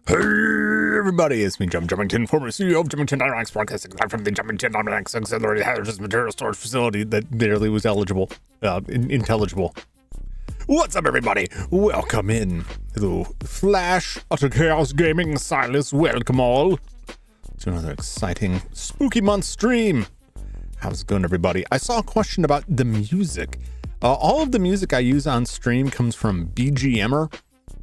Hey everybody, it's me, Jum Jumington, former CEO of Jumington Dynamics, broadcasting live from the Jumington Dynamics Auxiliary Hazardous Material Storage Facility that barely was intelligible. What's up, everybody? Welcome in to Flash Utter Chaos Gaming Silas. Welcome all to another exciting spooky month stream. How's it going, everybody? I saw a question about the music. All of the music I use on stream comes from BGMer,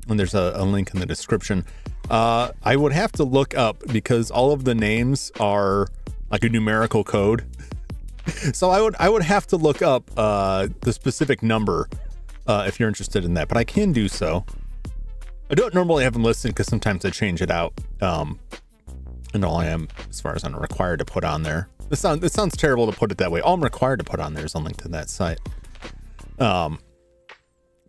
and there's a link in the description. I would have to look up because all of the names are like a numerical code. So I would have to look up the specific number if you're interested in that, but I can do so. I don't normally have them listed because sometimes I change it out. And all I am, as far as I'm required to put on there. It sounds terrible to put it that way. All I'm required to put on there is a link to that site.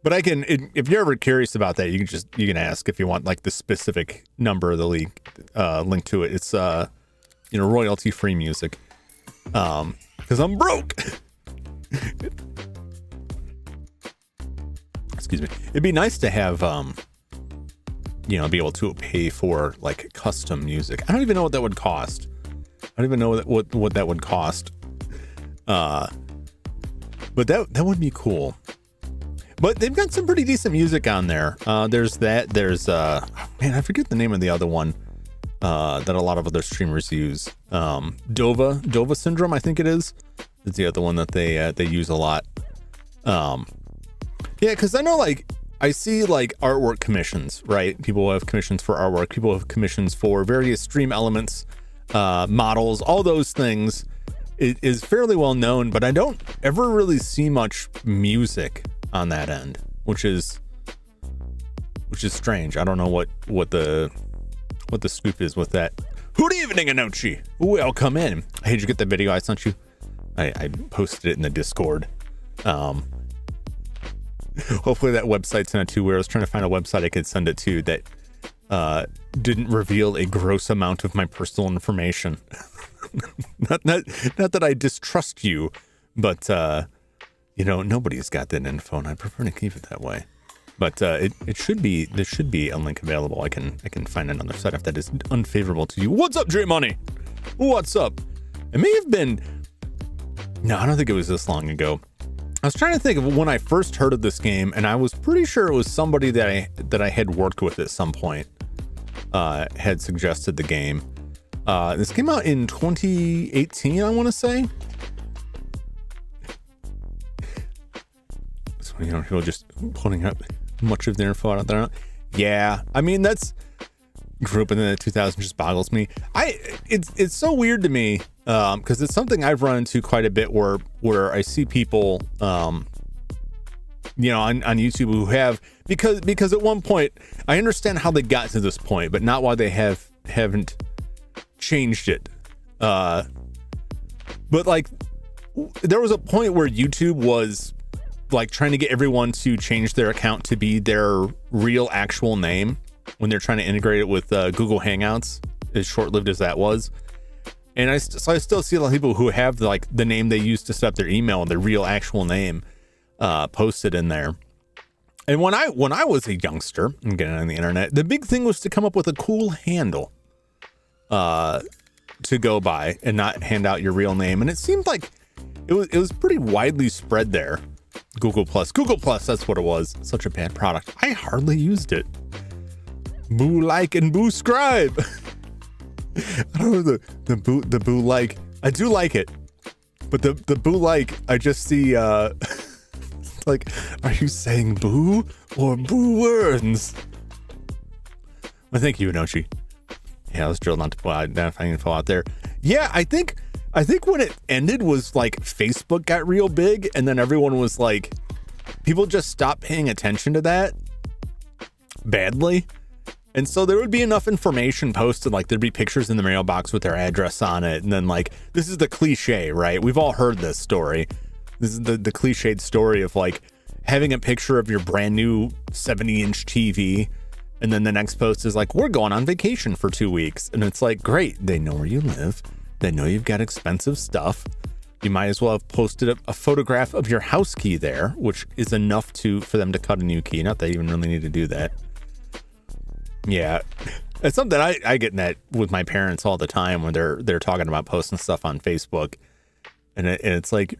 But I can, if you're ever curious about that, you can ask if you want like the specific number of the link to it. It's royalty free music. Because I'm broke. Excuse me. It'd be nice to have be able to pay for like custom music. I don't even know what that would cost. I don't even know what that would cost. But that would be cool. But they've got some pretty decent music on there. There's I forget the name of the other one that a lot of other streamers use. Dova Syndrome, I think it is. It's the other one that they use a lot. Yeah, because I know I see artwork commissions, right? People have commissions for artwork. People have commissions for various stream elements, models, all those things. It is fairly well known, but I don't ever really see much music on that end, which is strange. I don't know what the scoop is with that. Good evening, Anochi. Welcome in. Hey, did you get the video I sent you? I posted it in the Discord. Hopefully that website's not too weird. I was trying to find a website I could send it to that didn't reveal a gross amount of my personal information. not that I distrust you, but nobody's got that info, and I prefer to keep it that way. But there should be a link available. I can find another site if that is unfavorable to you. What's up, J Money? What's up? It may have been. No, I don't think it was this long ago. I was trying to think of when I first heard of this game, and I was pretty sure it was somebody that I had worked with at some point had suggested the game. This came out in 2018, I want to say. So, people just putting up much of their info out there. Yeah, I mean, that's grew up in the 2000s, just boggles me. It's so weird to me because it's something I've run into quite a bit where I see people on YouTube who have because at one point I understand how they got to this point, but not why they haven't changed it. But there was a point where YouTube was trying to get everyone to change their account to be their real actual name when they're trying to integrate it with Google Hangouts, as short-lived as that was. And I still see a lot of people who have the name they used to set up their email and their real actual name posted in there. And when I was a youngster and getting on the internet, the big thing was to come up with a cool handle to go by and not hand out your real name. And it seemed like it was pretty widely spread there. Google Plus, that's what it was. Such a bad product. I hardly used it. Boo like and boo scribe. I don't know the boo like. I do like it, but the boo like, I just see are you saying boo or boo words? Well, thank you, Inochi. Yeah, let's drill down to identifying info out there. Yeah, I think when it ended was Facebook got real big, and then everyone was people just stopped paying attention to that badly. And so there would be enough information posted, there'd be pictures in the mailbox with their address on it. And then this is the cliche, right? We've all heard this story. This is the cliched story of having a picture of your brand new 70-inch TV. And then the next post is we're going on vacation for 2 weeks. And it's great. They know where you live. They know you've got expensive stuff. You might as well have posted a photograph of your house key there, which is enough for them to cut a new key. Not that you even really need to do that. Yeah. It's something I get in that with my parents all the time when they're talking about posting stuff on Facebook, and it's like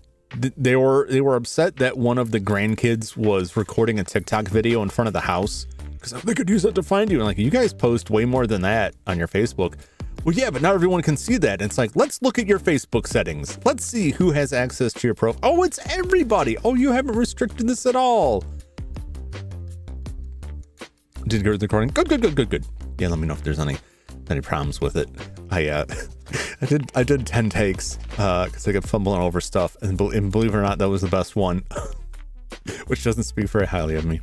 they were upset that one of the grandkids was recording a TikTok video in front of the house because they could use that to find you. And like, you guys post way more than that on your Facebook. Well, yeah, but not everyone can see that. And it's like, let's look at your Facebook settings. Let's see who has access to your profile. Oh, it's everybody. Oh, you haven't restricted this at all. Did you get the recording? Good. Yeah, let me know if there's any problems with it. I did 10 takes because I kept fumbling over stuff, and believe it or not, that was the best one, which doesn't speak very highly of me.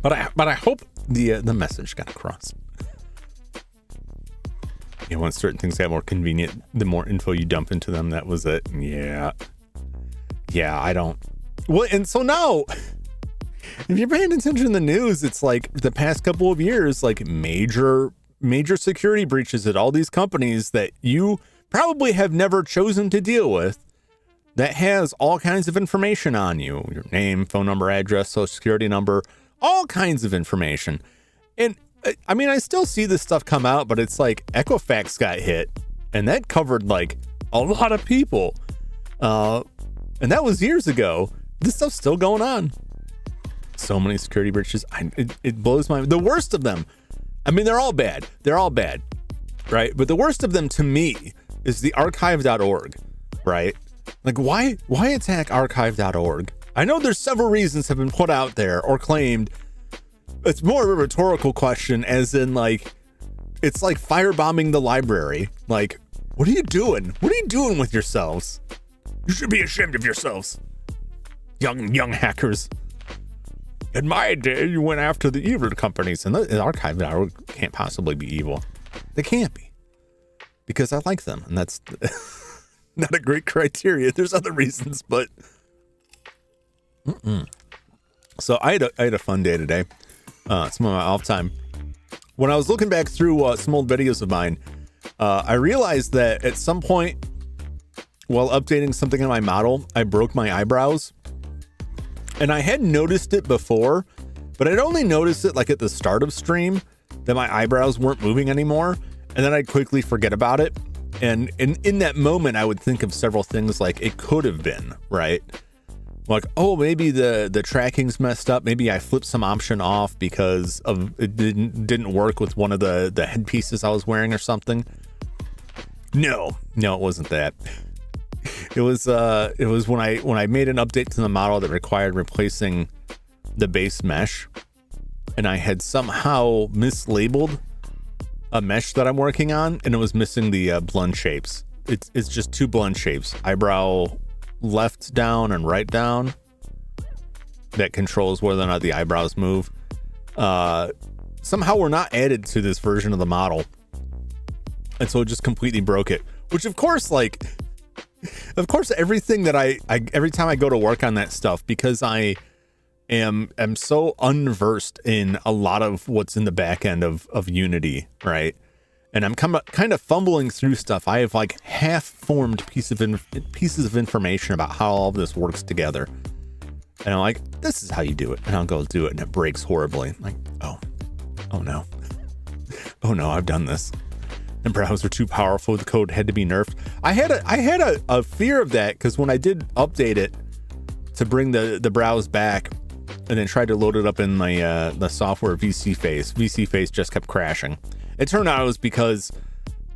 But I hope the message got across. You know, when certain things got more convenient, the more info you dump into them, that was it. Yeah, I don't. Well, and so now, if you're paying attention to the news, it's like the past couple of years, like major security breaches at all these companies that you probably have never chosen to deal with, that has all kinds of information on you, your name, phone number, address, social security number, all kinds of information. And I mean, I still see this stuff come out, but it's like Equifax got hit, and that covered like a lot of people. And that was years ago. This stuff's still going on. So many security breaches. It blows my mind. The worst of them, I mean, they're all bad, right? But the worst of them to me is the archive.org, right? Like, why attack archive.org? I know there's several reasons have been put out there or claimed. It's more of a rhetorical question, as in, like, it's like firebombing the library. Like, what are you doing? What are you doing with yourselves? You should be ashamed of yourselves, young hackers. In my day, you went after the evil companies, and the archive.org can't possibly be evil. They can't be, because I like them, and that's not a great criteria. There's other reasons, but So I had a fun day today. Some of my off time. When I was looking back through some old videos of mine, I realized that at some point while updating something in my model, I broke my eyebrows. And I had noticed it before, but I'd only noticed it like at the start of stream, that my eyebrows weren't moving anymore. And then I'd quickly forget about it. And in that moment, I would think of several things like it could have been, right? Like, oh, maybe the tracking's messed up. Maybe I flipped some option off because of it didn't work with one of the headpieces I was wearing or something. No, it wasn't that. It was when I made an update to the model that required replacing the base mesh, and I had somehow mislabeled a mesh that I'm working on, and it was missing the blend shapes. It's just two blend shapes, eyebrow left down and right down, that controls whether or not the eyebrows move. Somehow were not added to this version of the model, and so it just completely broke it. Which of course, everything that I every time I go to work on that stuff, because I am so unversed in a lot of what's in the back end of Unity, right? And I'm kind of fumbling through stuff. I have like half-formed pieces of information about how all of this works together. And I'm like, this is how you do it. And I'll go do it, and it breaks horribly. I'm like, oh no. Oh no, I've done this. And browsers are too powerful. The code had to be nerfed. I had a fear of that, because when I did update it to bring the browse back, and then tried to load it up in my the software VC Face just kept crashing. It turned out it was because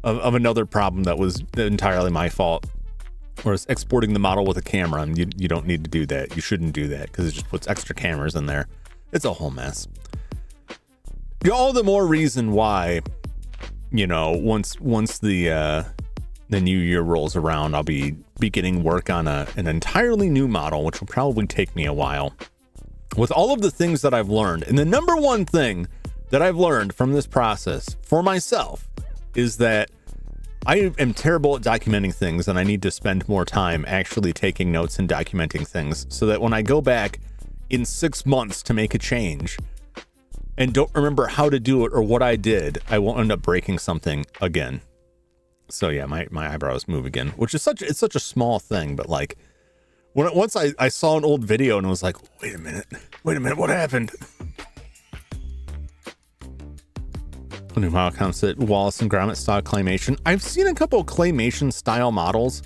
of another problem that was entirely my fault. Whereas exporting the model with a camera, and you don't need to do that. You shouldn't do that, because it just puts extra cameras in there. It's a whole mess. All the more reason why, once the new year rolls around, I'll be beginning work on an entirely new model, which will probably take me a while. With all of the things that I've learned, and the number one thing that I've learned from this process for myself is that I am terrible at documenting things, and I need to spend more time actually taking notes and documenting things, so that when I go back in 6 months to make a change and don't remember how to do it or what I did, I won't end up breaking something again. So yeah, my eyebrows move again, which is such a small thing, but like once I saw an old video and was like, wait a minute, what happened? A new model counts at Wallace and Gromit style claymation. I've seen a couple of claymation style models.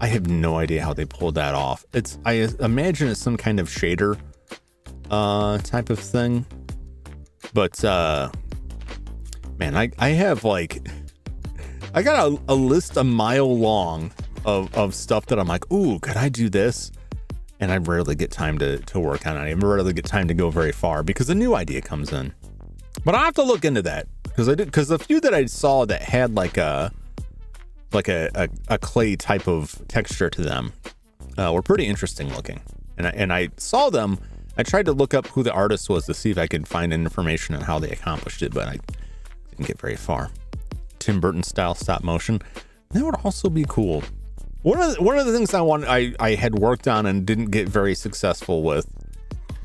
I have no idea how they pulled that off. I imagine it's some kind of shader type of thing. But man, I have like, I got a list a mile long of stuff that I'm like, ooh, could I do this? And I rarely get time to work on it. I rarely get time to go very far because a new idea comes in. But I have to look into that because the few that I saw that had like a clay type of texture to them were pretty interesting looking. And I saw them. I tried to look up who the artist was to see if I could find information on how they accomplished it, but I didn't get very far. Tim Burton style stop motion. That would also be cool. One of the things I had worked on and didn't get very successful with,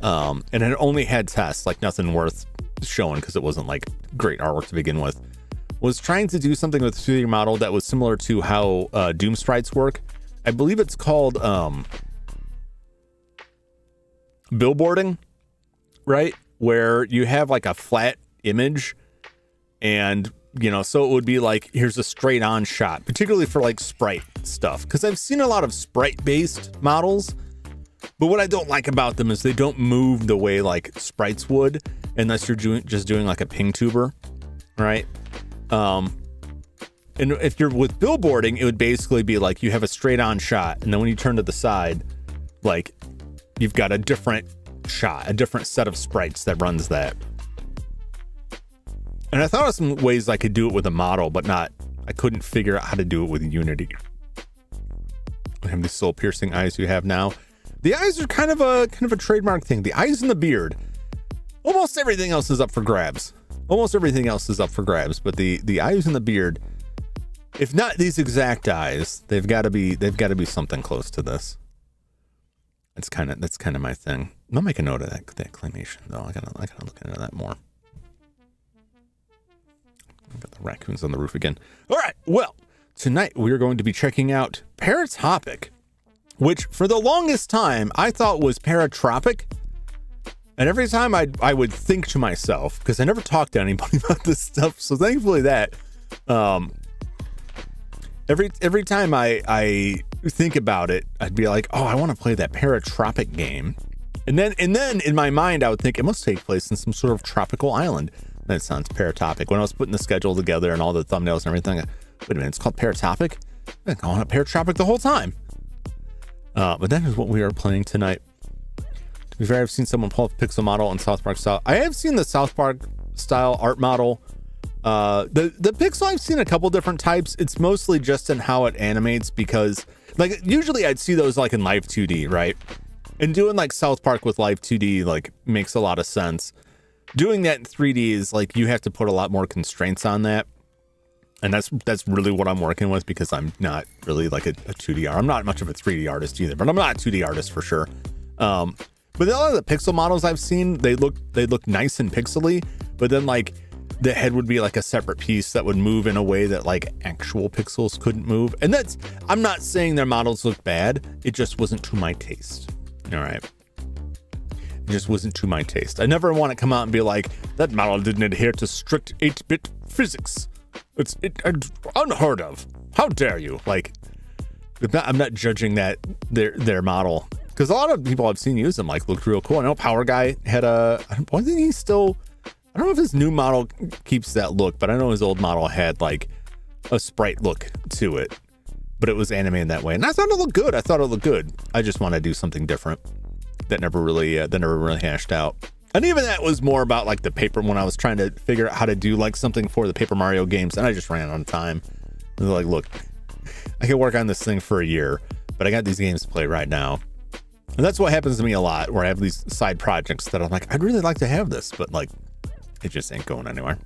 and it only had tests, like nothing worth showing because it wasn't like great artwork to begin with, was trying to do something with a 3D model that was similar to how Doom sprites work. I believe it's called billboarding, right? Where you have like a flat image and, you know, so it would be like, here's a straight on shot, particularly for like sprite stuff. Because I've seen a lot of sprite based models, but what I don't like about them is they don't move the way like sprites would, unless you're just doing like a ping tuber, right? And if you're with billboarding, it would basically be like you have a straight on shot, and then when you turn to the side, like you've got a different shot, a different set of sprites that runs that. And I thought of some ways I could do it with a model, but I couldn't figure out how to do it with Unity. I have these soul piercing eyes you have now. The eyes are kind of a trademark thing. The eyes and the beard. Almost everything else is up for grabs. But the eyes and the beard, if not these exact eyes, they've got to be something close to this. That's kind of my thing. I'll make a note of that claymation though. I gotta look into that more. Got the raccoons on the roof again. All right. Well, tonight we are going to be checking out ParaTOPIC, which for the longest time I thought was ParaTROPIC. And every time I would think to myself, because I never talked to anybody about this stuff, so thankfully that every time I think about it, I'd be like, oh, I want to play that ParaTROPIC game. And then in my mind, I would think it must take place in some sort of tropical island. That sounds ParaTOPIC. When I was putting the schedule together and all the thumbnails and everything, wait a minute, it's called ParaTOPIC? I've been calling it ParaTROPIC the whole time. But that is what we are playing tonight. To be fair, I've seen someone pull up a pixel model in South Park style. I have seen the South Park style art model. The pixel, I've seen a couple different types. It's mostly just in how it animates, because like usually I'd see those like in live 2D, right? And doing like South Park with live 2D like makes a lot of sense. Doing that in 3D is like you have to put a lot more constraints on that. And that's really what I'm working with, because I'm not really like a 2D artist. I'm not much of a 3D artist either, but I'm not a 2D artist for sure. But a lot of the pixel models I've seen, they look nice and pixely, but then like the head would be like a separate piece that would move in a way that like actual pixels couldn't move. And I'm not saying their models look bad. It just wasn't to my taste. All right. It just wasn't to my taste. I never want to come out and be like, that model didn't adhere to strict 8-bit physics. It's unheard of. How dare you? Like, I'm not judging that their model, because a lot of people I've seen use them like looked real cool. I know Power Guy had I don't know if his new model keeps that look, but I know his old model had like a sprite look to it, but it was animated that way, and I thought it looked good. I just want to do something different that never really hashed out. And even that was more about like the paper, when I was trying to figure out how to do like something for the Paper Mario games, and I just ran out of time. I was like, look, I could work on this thing for a year, but I got these games to play right now. And that's what happens to me a lot, where I have these side projects that I'm like, I'd really like to have this, but like, it just ain't going anywhere.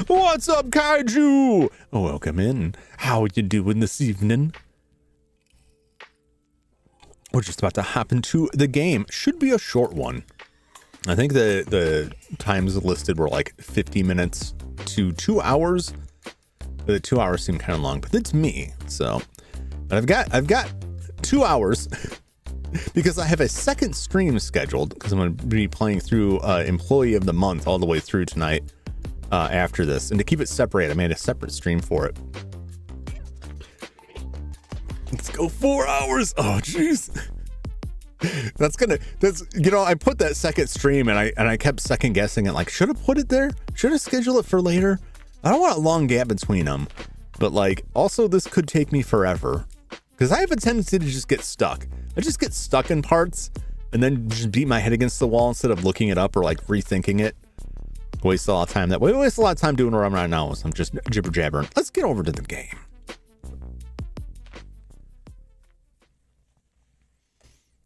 What's up, Kaiju? Welcome in. How you doing this evening? We're just about to hop into the game. Should be a short one. I think the times listed were like 50 minutes to 2 hours. The 2 hours seem kind of long, but it's me. So, but I've got 2 hours because I have a second stream scheduled, because I'm going to be playing through Employee of the Month all the way through tonight. after this. And to keep it separate, I made a separate stream for it. Let's go 4 hours. Oh, jeez. I put that second stream and I kept second guessing it. Like, should have put it there? Should have scheduled it for later? I don't want a long gap between them. But like, also this could take me forever because I have a tendency to just get stuck. I just get stuck in parts and then just beat my head against the wall instead of looking it up or like rethinking it. Waste a lot of time that way. Waste a lot of time doing what I'm right now. So I'm just jibber jabbering. Let's get over to the game.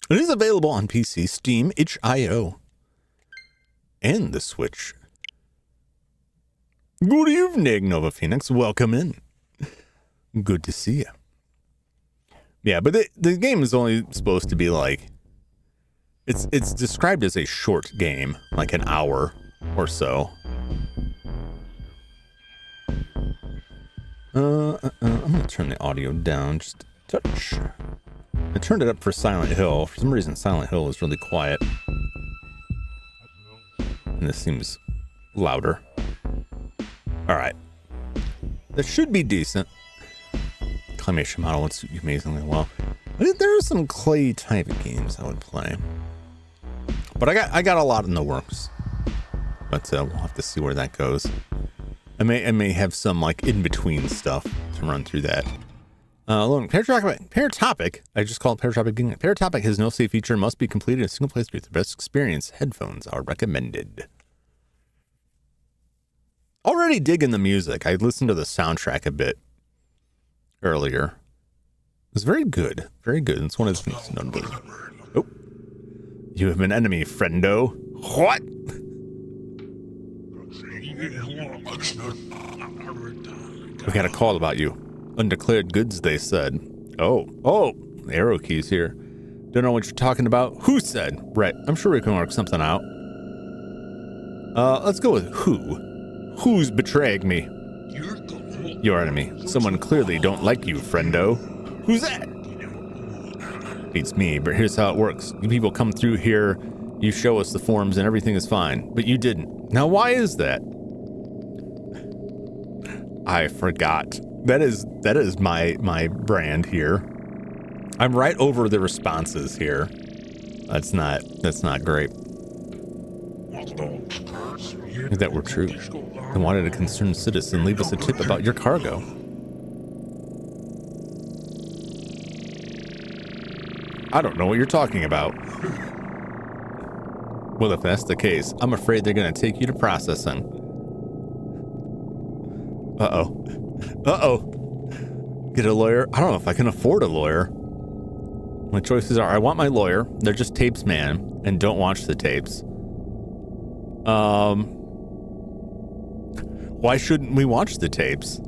It is available on PC, Steam, itch.io, and the Switch. Good evening, Nova Phoenix. Welcome in. Good to see you. Yeah, but the game is only supposed to be like, it's described as a short game, like an hour or so. I'm gonna turn the audio down just a touch. I turned it up for Silent Hill. For some reason, Silent Hill is really quiet. And this seems louder. All right. That should be decent. Claymation model would suit you amazingly well. There are some clay type of games I would play. But I got a lot in the works. But we'll have to see where that goes. I may have some like in-between stuff to run through that. ParaTROPIC. I just call it ParaTROPIC. ParaTROPIC has no save feature and must be completed in a single playthrough. The best experience. Headphones are recommended. Already digging the music. I listened to the soundtrack a bit earlier. It was very good. Very good. It's one of the things notably. Oh. You have an enemy, friendo. What? We got a call about you. Undeclared goods, they said. Oh, arrow keys here. Don't know what you're talking about. Who said? Right, I'm sure we can work something out. Let's go with who. Who's betraying me? Your enemy. Someone clearly don't like you, friendo. Who's that? Beats me, but here's how it works. You people come through here, you show us the forms and everything is fine, but you didn't. Now, why is that? I forgot. That is my brand here. I'm right over the responses here. That's not great. If that were true, then why did a concerned citizen leave us a tip about your cargo? I don't know what you're talking about. Well, if that's the case, I'm afraid they're going to take you to processing. Uh-oh. Get a lawyer? I don't know if I can afford a lawyer. My choices are, I want my lawyer. They're just tapes, man, and don't watch the tapes. Why shouldn't we watch the tapes?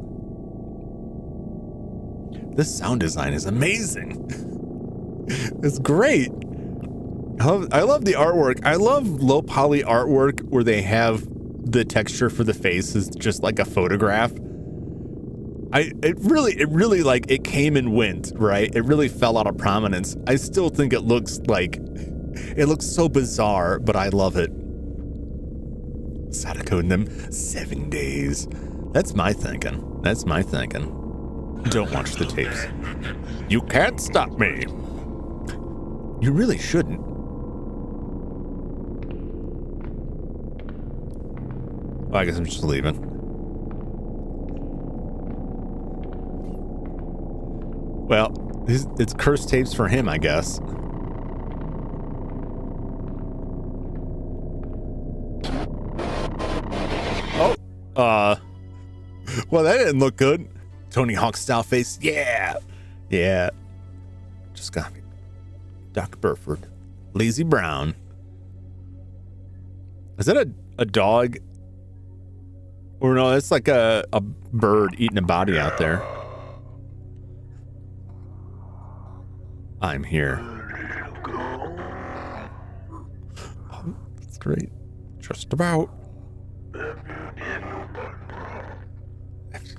This sound design is amazing. It's great. I love the artwork. I love low poly artwork where they have the texture for the face is just like a photograph. It really like it came and went, right? It really fell out of prominence. I still think it looks so bizarre, but I love it. Sadako in them 7 days. That's my thinking. Don't watch the tapes. You can't stop me. You really shouldn't. Well, I guess I'm just leaving. Well, it's cursed tapes for him, I guess. Oh, well, that didn't look good. Tony Hawk style face. Yeah. Just got me. Doc Burford. Lazy Brown. Is that a dog? Or no, it's like a bird eating a body out there. I'm here. Oh, that's great. Just about.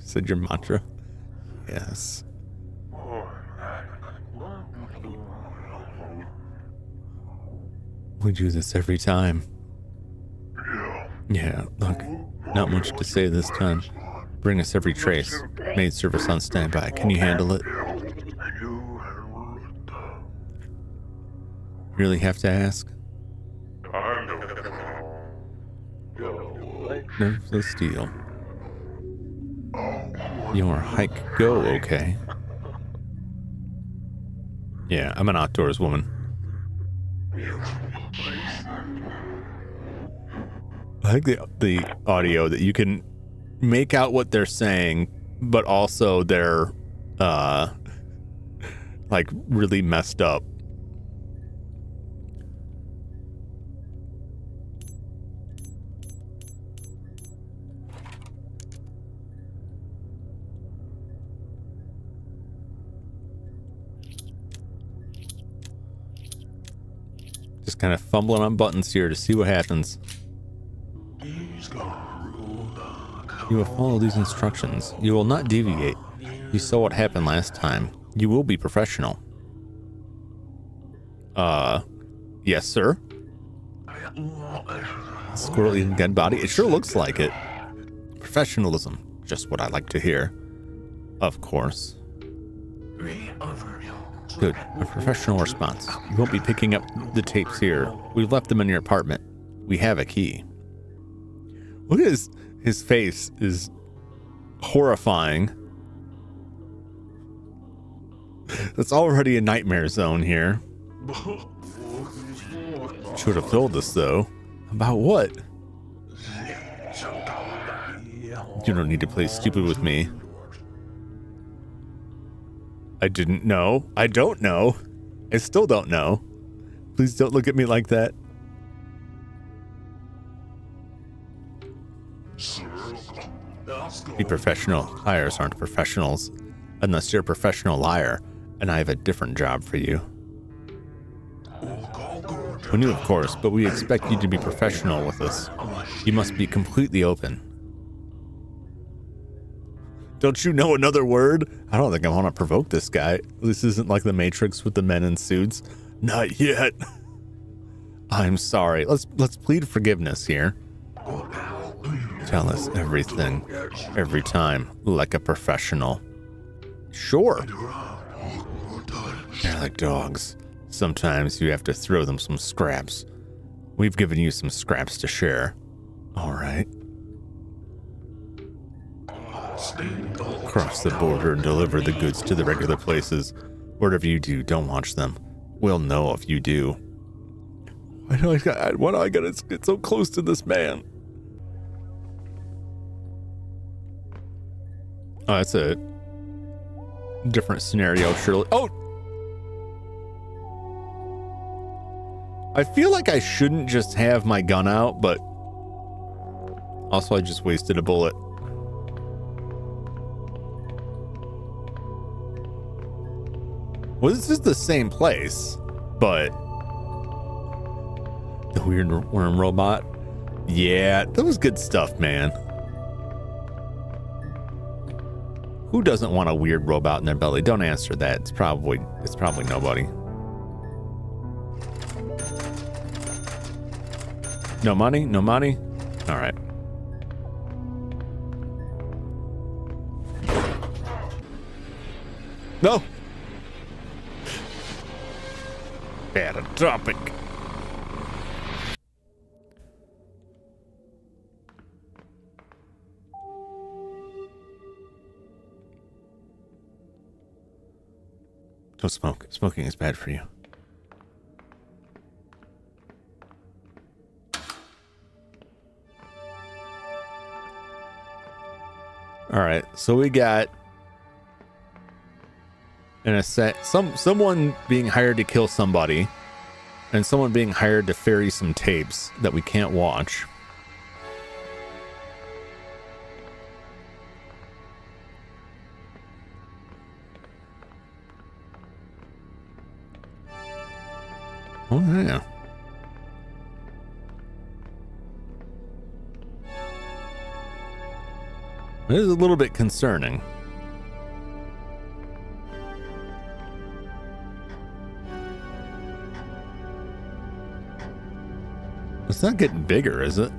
Said your mantra. Yes. We do this every time. Yeah, look, not much to say this time. Bring us every trace. Maid service on standby. Can you handle it? Really have to ask? Nerves of steel. Your hike go okay? Yeah, I'm an outdoors woman. I like the audio that you can make out what they're saying, but also they're like really messed up. Just kind of fumbling on buttons here to see what happens. You will follow these instructions. You will not deviate. You saw what happened last time. You will be professional. Yes, sir. Squirrel eating dead body? It sure looks like it. Professionalism. Just what I like to hear. Of course. Good. A professional response. You won't be picking up the tapes here. We've left them in your apartment. We have a key. Look at his face is horrifying. That's already a nightmare zone here. Should have told us though. About what? You don't need to play stupid with me. I didn't know. I don't know. I still don't know. Please don't look at me like that. Be professional. Liars aren't professionals. Unless you're a professional liar, and I have a different job for you. We knew, of course, but we expect you to be professional with us. You must be completely open. Don't you know another word? I don't think I want to provoke this guy. This isn't like the Matrix with the men in suits. Not yet. I'm sorry. Let's plead forgiveness here. Tell us everything, every time, like a professional. Sure. They're like dogs. Sometimes you have to throw them some scraps. We've given you some scraps to share. All right. Cross the border and deliver the goods to the regular places. Whatever you do, don't watch them. We'll know if you do. Why do I gotta get so close to this man? Oh, that's a different scenario, surely. Oh! I feel like I shouldn't just have my gun out, but also I just wasted a bullet. Well, this is the same place, but the weird worm robot. Yeah, that was good stuff, man. Who doesn't want a weird robot in their belly? Don't answer that. It's probably nobody. No money? No money? All right. No. Paratopic. Don't smoke. Smoking is bad for you. All right, so we got in a set someone being hired to kill somebody, and someone being hired to ferry some tapes that we can't watch. Oh yeah. It is a little bit concerning. It's not getting bigger, is it?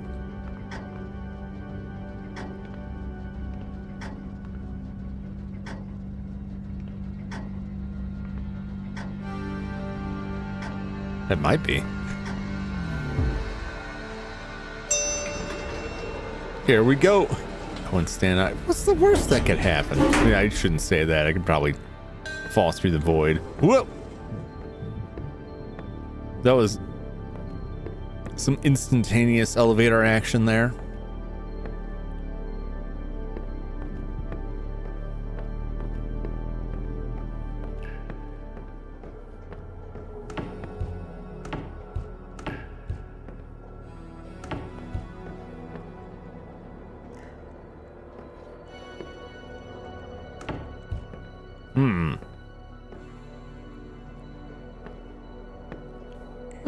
It might be. Here we go. I wouldn't stand out. What's the worst that could happen? I mean, I shouldn't say that. I could probably fall through the void. Whoa! That was some instantaneous elevator action there.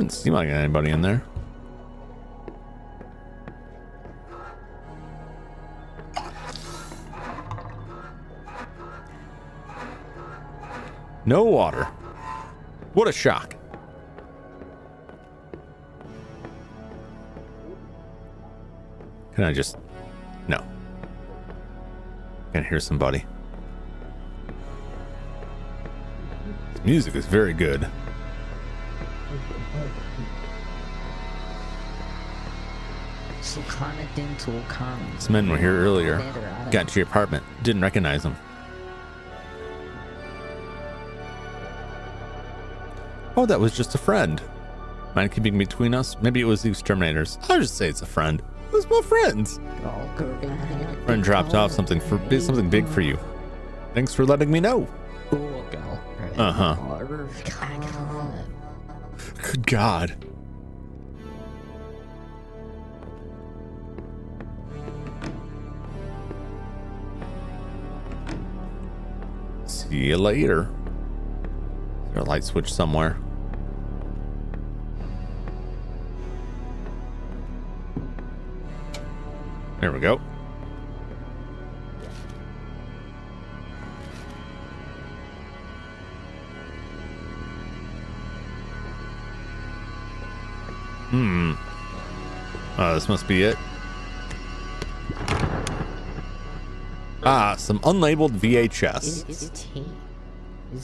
Doesn't seem like anybody in there. No water. What a shock. Can I just... No. Can I hear somebody? This music is very good. Some men were here earlier. Got to your apartment. Didn't recognize them. Oh, that was just a friend. Mind keeping between us? Maybe it was the exterminators. I'll just say it's a friend. Who's my friends? Friend dropped off something big for you. Thanks for letting me know. Uh-huh. Good God. See you later. Is there a light switch somewhere? There we go. This must be it. Ah, some unlabeled VHS.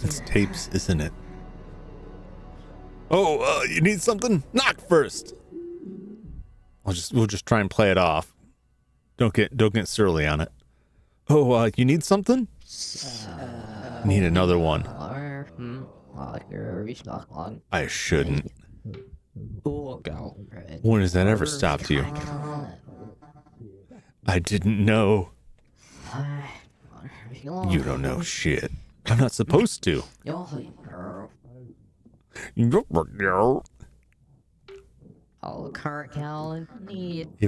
It's tapes, isn't it? Oh, you need something? Knock first. We'll just try and play it off. Don't get surly on it. Oh, you need something? Need another one. I shouldn't. When has that ever stopped you? I didn't know. You don't know shit. I'm not supposed to. You've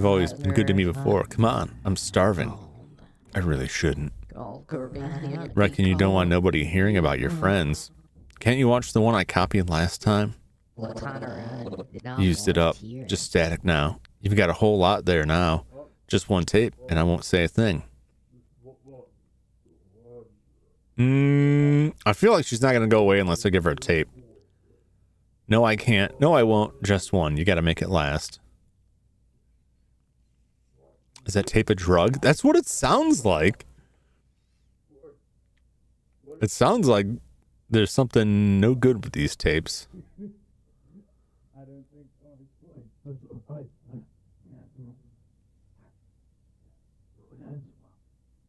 always been good to me before. Come on, I'm starving. I really shouldn't. Reckon you don't want nobody hearing about your friends. Can't you watch the one I copied last time? Used it up. Just static now. You've got a whole lot there now. Just one tape, and I won't say a thing. I feel like she's not going to go away unless I give her a tape. No, I can't. No, I won't. Just one. You got to make it last. Is that tape a drug? That's what it sounds like. It sounds like there's something no good with these tapes.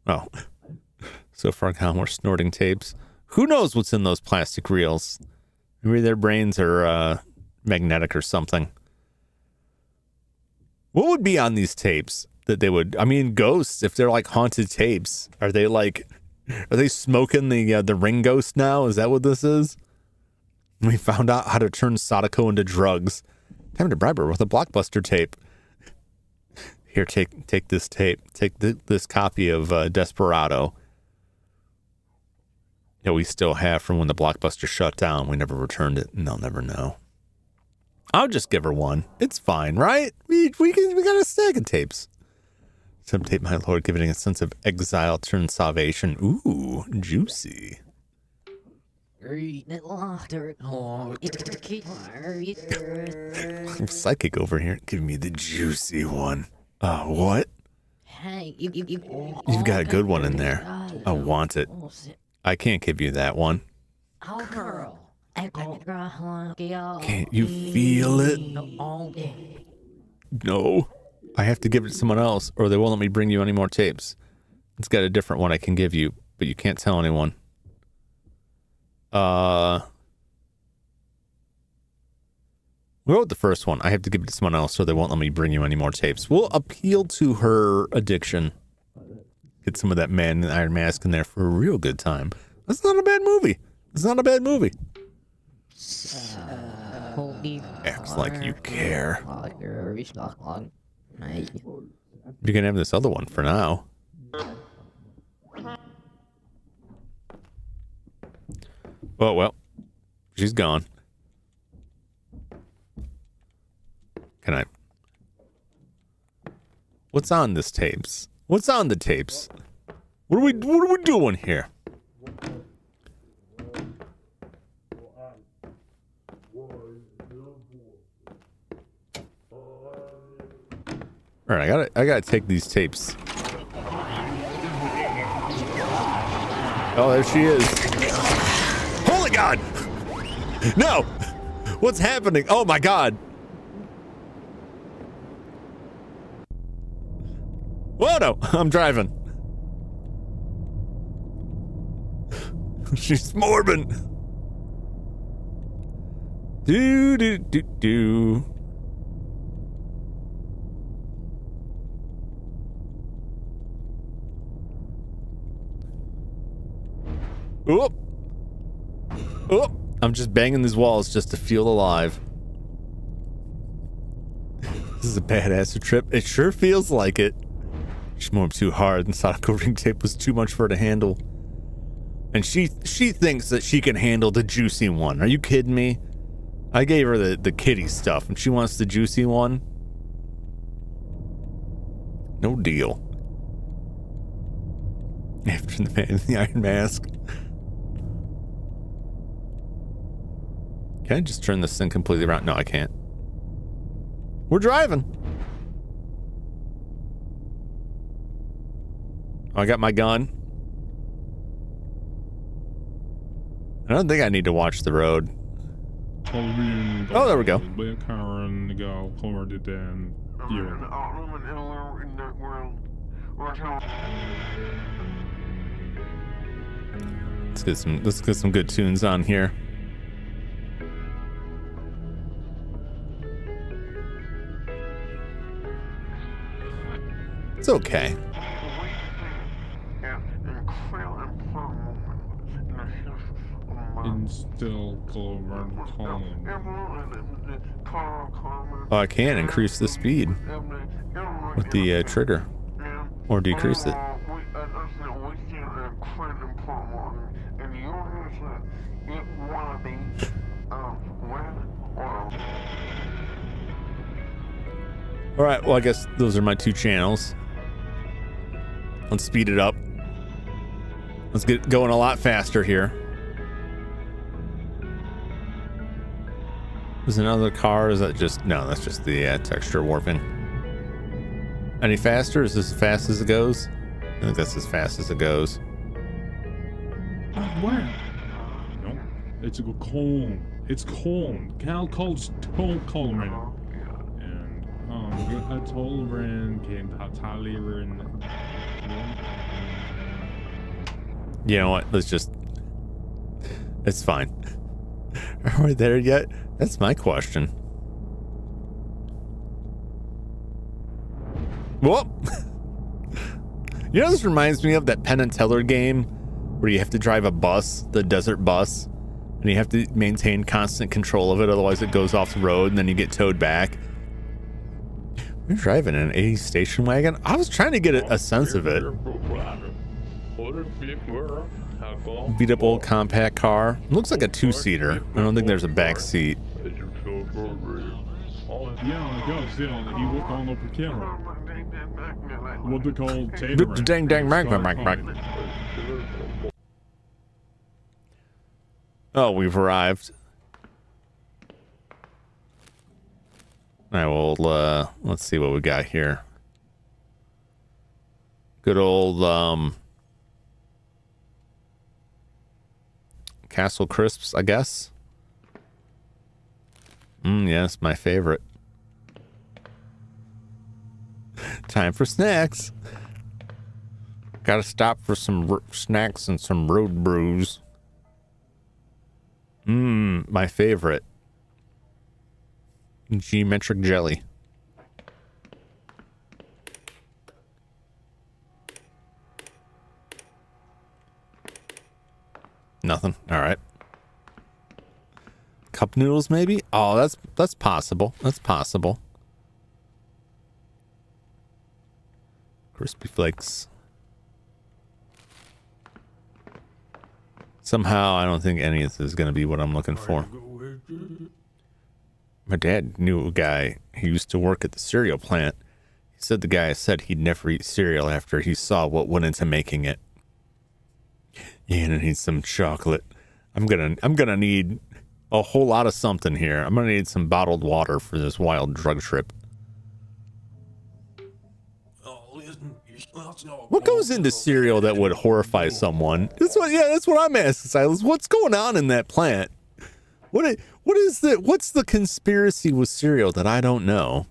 Oh. So far gone, we're snorting tapes. Who knows what's in those plastic reels? Maybe their brains are magnetic or something. What would be on these tapes that they would... I mean, ghosts, if they're like haunted tapes, are they smoking the ring ghost now? Is that what this is? We found out how to turn Sadako into drugs. Time to bribe her with a Blockbuster tape. Here, take this tape. Take this copy of Desperado. Yeah, we still have from when the Blockbuster shut down. We never returned it, and they'll never know. I'll just give her one. It's fine, right? We got a stack of tapes. Some tape, my lord, giving a sense of exile turned salvation. Ooh, juicy. I'm psychic over here. Give me the juicy one. What? You've got a good one in there. I want it. I can't give you that one. Can't you feel it? No. I have to give it to someone else, or they won't let me bring you any more tapes. It's got a different one I can give you, but you can't tell anyone. What about the first one? I have to give it to someone else, or they won't let me bring you any more tapes. We'll appeal to her addiction. Get some of that Man in the Iron Mask in there for a real good time. That's not a bad movie. It's not a bad movie. Acts like you care. You can have this other one for now. Oh, well. She's gone. Can I... What's on this tapes? What's on the tapes? What are we doing here? All right, I gotta take these tapes. Oh, there she is. Holy God! No! What's happening? Oh my God! Whoa, no! I'm driving. She's morbid. Do do do do. Oh, oh! I'm just banging these walls just to feel alive. This is a badass trip. It sure feels like it. She moved too hard and thought a ring tape was too much for her to handle. And she thinks that she can handle the juicy one. Are you kidding me? I gave her the kitty stuff and she wants the juicy one. No deal. After the Man in the Iron Mask. Can I just turn this thing completely around? No, I can't. We're driving. Oh, I got my gun. I don't think I need to watch the road. Oh, there we go. Let's get some good tunes on here. It's okay. Oh, I can increase the speed with the trigger, or decrease it. All right, well, I guess those are my two channels. Let's speed it up. Let's get going a lot faster here. Is another car? Is that just... No, that's just the texture warping. Any faster? Is this as fast as it goes? I think that's as fast as it goes. Where? No, it's cold. It's cold. Cal Cold's too cold right now. And I told Ren came Ren. You know what? Let's just... It's fine. Are we there yet? That's my question. Whoop! You know, this reminds me of that Penn and Teller game where you have to drive a bus, the desert bus, and you have to maintain constant control of it, otherwise it goes off the road and then you get towed back. You're driving an 80 station wagon? I was trying to get a sense of it. Beat up old compact car. It looks like a two-seater. I don't think there's a back seat. Dang, dang, mag. Oh, we've arrived. All right, well, let's see what we got here. Good old, Castle Crisps, I guess. Yes, my favorite. Time for snacks. Gotta stop for some snacks and some road brews. My favorite. Geometric jelly. Nothing. All right. Cup noodles, maybe? Oh, that's possible. That's possible. Crispy flakes. Somehow, I don't think any of this is going to be what I'm looking for. My dad knew a guy who used to work at the cereal plant. He said the guy said he'd never eat cereal after he saw what went into making it. Yeah, I need some chocolate. I'm gonna need a whole lot of something here. I'm gonna need some bottled water for this wild drug trip. What goes into cereal that would horrify someone? That's what I'm asking, Silas. What's going on in that plant? What's the conspiracy with cereal that I don't know?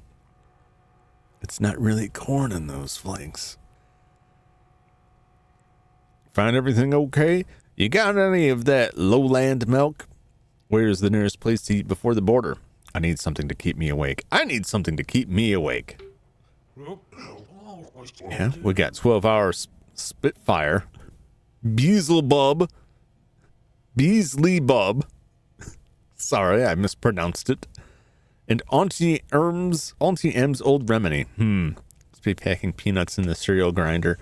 It's not really corn in those flakes. Find everything okay? You got any of that lowland milk? Where's the nearest place to eat before the border? I need something to keep me awake. Yeah, we got 12-hour Spitfire, Beelzebub, sorry, I mispronounced it, and Auntie M's Old Remedy. Let's be packing peanuts in the cereal grinder.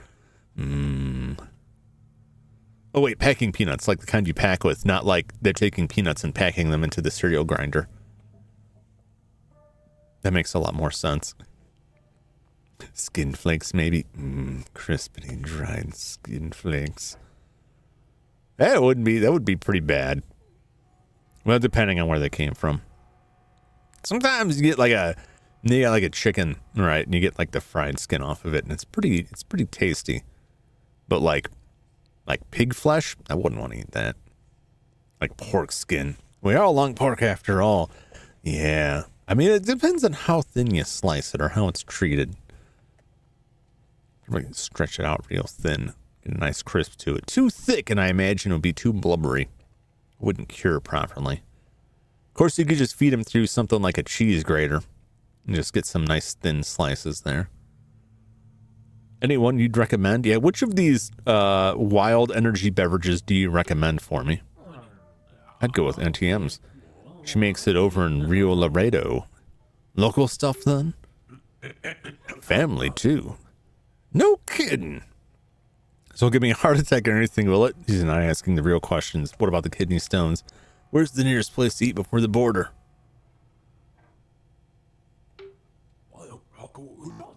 Oh wait, packing peanuts, like the kind you pack with, not like they're taking peanuts and packing them into the cereal grinder. That makes a lot more sense. Skin flakes, maybe. Crispy dried skin flakes. That would be pretty bad. Well, depending on where they came from. Sometimes you get like a chicken, right? And you get like the fried skin off of it, and it's pretty tasty. But like pig flesh, I wouldn't want to eat that. Like pork skin. We all lung pork after all. Yeah. I mean, it depends on how thin you slice it or how it's treated. We can stretch it out real thin. Get a nice crisp to it. Too thick, and I imagine it would be too blubbery. Wouldn't cure properly. Of course, you could just feed them through something like a cheese grater and just get some nice thin slices there. Anyone you'd recommend? Yeah, which of these wild energy beverages do you recommend for me? I'd go with NTM's. She makes it over in Rio Laredo. Local stuff, then? Family, too. No kidding. So give me a heart attack or anything, will it? He's not asking the real questions. What about the kidney stones? Where's the nearest place to eat before the border?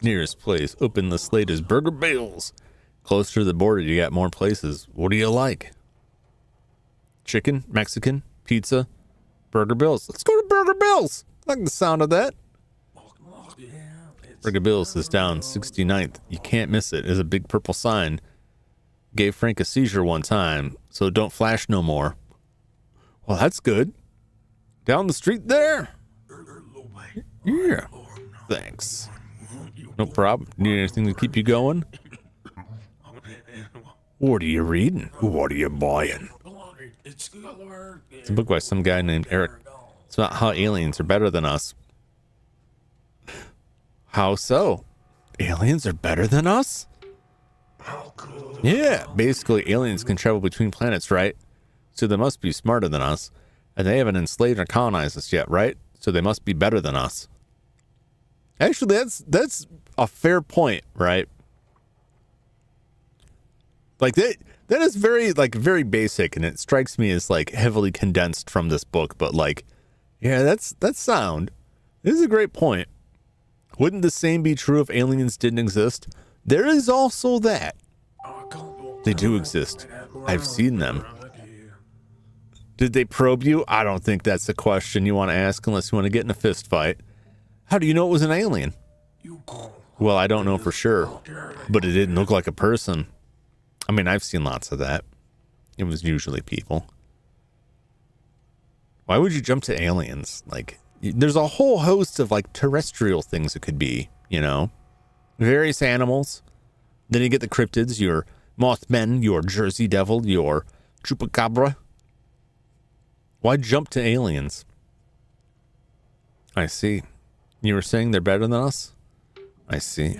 Nearest place open the slate is Burger Bill's. Closer to the border, you got more places. What do you like? Chicken, Mexican, pizza, Burger Bill's. Let's go to Burger Bill's. I like the sound of that. Burger Bill's is down 69th. You can't miss it. There's a big purple sign. Gave Frank a seizure one time, so don't flash no more. Well, that's good. Down the street there? Yeah. Thanks. No problem. Need anything to keep you going? What are you reading? What are you buying? It's a book by some guy named Eric. It's about how aliens are better than us. How so? Aliens are better than us? Yeah, basically aliens can travel between planets, right? So they must be smarter than us. And they haven't enslaved or colonized us yet, right? So they must be better than us. Actually, that's a fair point, right? Like that is very basic, and it strikes me as like heavily condensed from this book, but like, yeah, that's sound. It is a great point. Wouldn't the same be true if aliens didn't exist? There is also that. They do exist. I've seen them. Did they probe you? I don't think that's a question you want to ask unless you want to get in a fist fight. How do you know it was an alien? Well, I don't know for sure, but it didn't look like a person. I mean, I've seen lots of that. It was usually people. Why would you jump to aliens? Like, There's a whole host of like terrestrial things it could be, you know, various animals. Then you get the cryptids, your Mothman, your Jersey Devil, your Chupacabra. Why jump to aliens? I see. You were saying they're better than us? I see.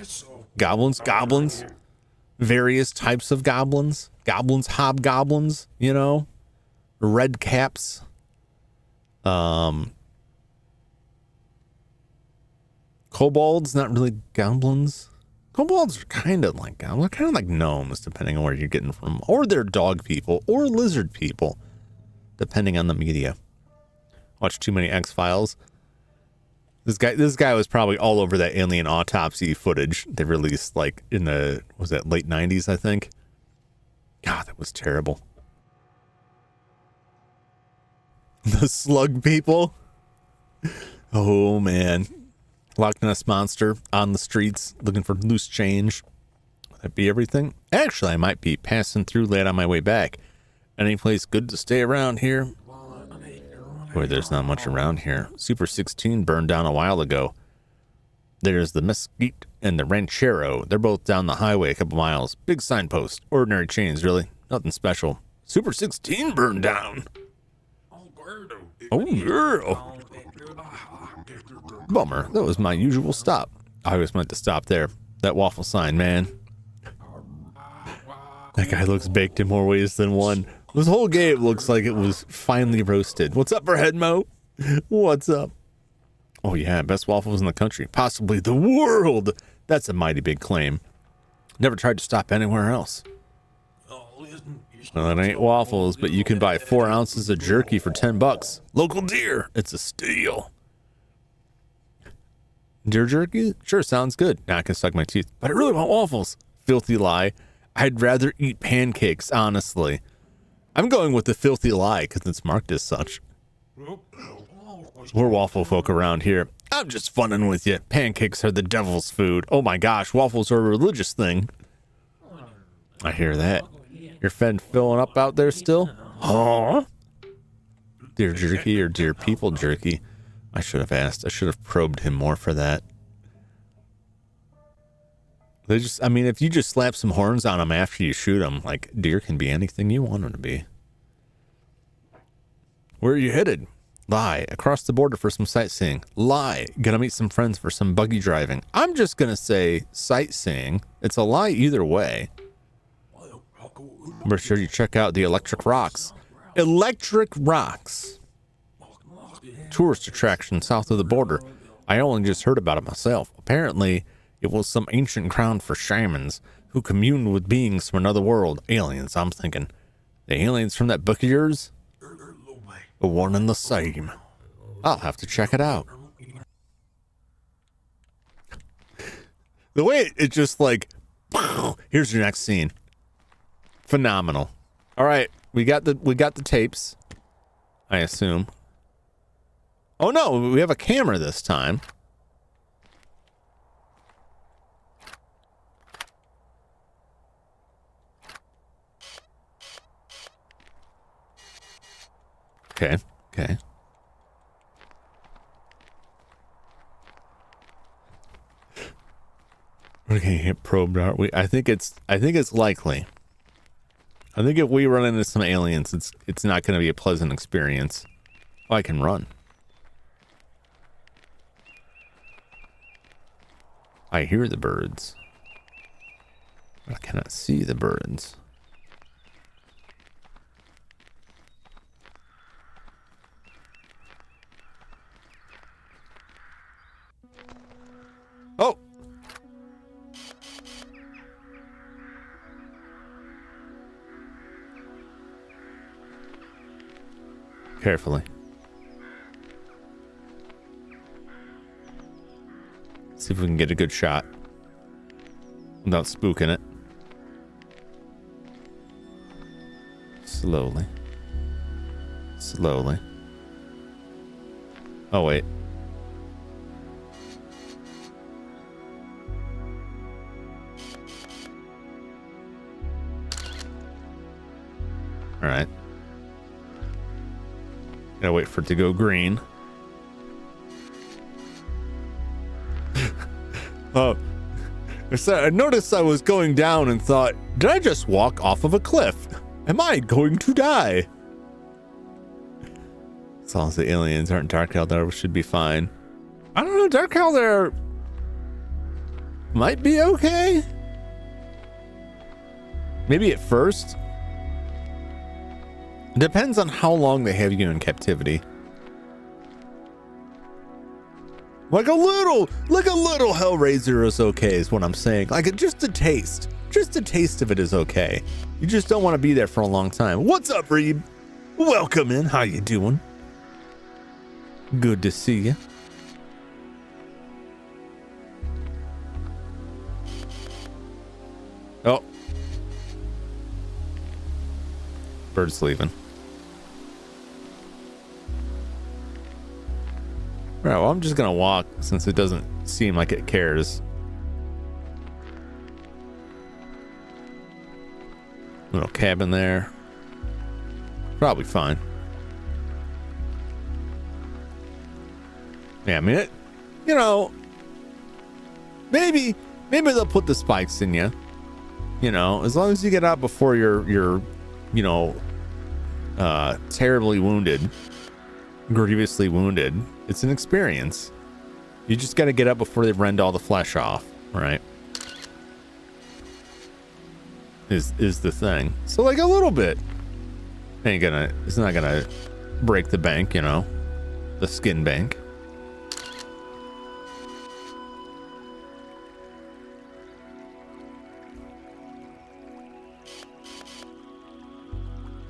Goblins. Various types of goblins. Hobgoblins, you know. Red caps. Kobolds, not really goblins. Kobolds are kind of like goblins, kind of like gnomes, depending on where you're getting from. Or they're dog people, or lizard people, depending on the media. Watch too many X-Files. This guy was probably all over that alien autopsy footage they released like in the, was that late 90s, I think. God, that was terrible. The slug people. Oh man. Loch Ness Monster on the streets looking for loose change. Would that be everything? Actually, I might be passing through late on my way back. Any place good to stay around here? Boy, there's not much around here. Super 16 burned down a while ago. There's the Mesquite and the Ranchero. They're both down the highway a couple miles. Big signpost. Ordinary chains, really. Nothing special. Super 16 burned down. Oh, girl. Bummer. That was my usual stop. I always meant to stop there. That waffle sign, man. That guy looks baked in more ways than one. This whole game looks like it was finely roasted. What's up, Mo? What's up? Oh, yeah. Best waffles in the country. Possibly the world. That's a mighty big claim. Never tried to stop anywhere else. Well, it ain't waffles, but you can buy 4 ounces of jerky for $10. Local deer. It's a steal. Deer jerky? Sure, sounds good. Now I can suck my teeth. But I really want waffles. Filthy lie. I'd rather eat pancakes, honestly. I'm going with the filthy lie because it's marked as such. We're waffle folk around here. I'm just funning with you. Pancakes are the devil's food. Oh my gosh, waffles are a religious thing. I hear that. Your friend filling up out there still? Huh? Deer jerky or deer people jerky? I should have asked. I should have probed him more for that. They just, I mean, if you just slap some horns on them after you shoot them, like, deer can be anything you want them to be. Where are you headed? Lie. Across the border for some sightseeing. Lie. Gonna meet some friends for some buggy driving. I'm just gonna say sightseeing. It's a lie either way. Be sure you check out the Electric Rocks. Electric Rocks. Tourist attraction south of the border. I only just heard about it myself. Apparently, it was some ancient ground for shamans who communed with beings from another world. Aliens, I'm thinking. The aliens from that book of yours? The one and the same. I'll have to check it out. The way it just like, here's your next scene. Phenomenal. All right, we got the tapes, I assume. Oh no, we have a camera this time. Okay. We're gonna get probed, aren't we? I think it's likely. I think if we run into some aliens, it's not gonna be a pleasant experience. Oh, I can run. I hear the birds. I cannot see the birds. Oh! Carefully. See if we can get a good shot without spooking it. Slowly. Oh, wait. All right. Gotta wait for it to go green. Oh, I noticed I was going down and thought, did I just walk off of a cliff? Am I going to die? As long as the aliens aren't Dark Eldar, we should be fine. I don't know, Dark Eldar might be okay. Maybe at first. Depends on how long they have you in captivity. Like a little Hellraiser is okay is what I'm saying. Like just a taste of it is okay. You just don't want to be there for a long time. What's up, Reeb? Welcome in. How you doing? Good to see you. Oh. Bird's leaving. All right, well, I'm just gonna walk since it doesn't seem like it cares. Little cabin there. Probably fine. Yeah, I mean it. You know, maybe they'll put the spikes in you. You know, as long as you get out before you're you know, terribly wounded, grievously wounded. It's an experience. You just got to get up before they rend all the flesh off, right? Is the thing. So like a little bit. It's not gonna break the bank, you know, the skin bank.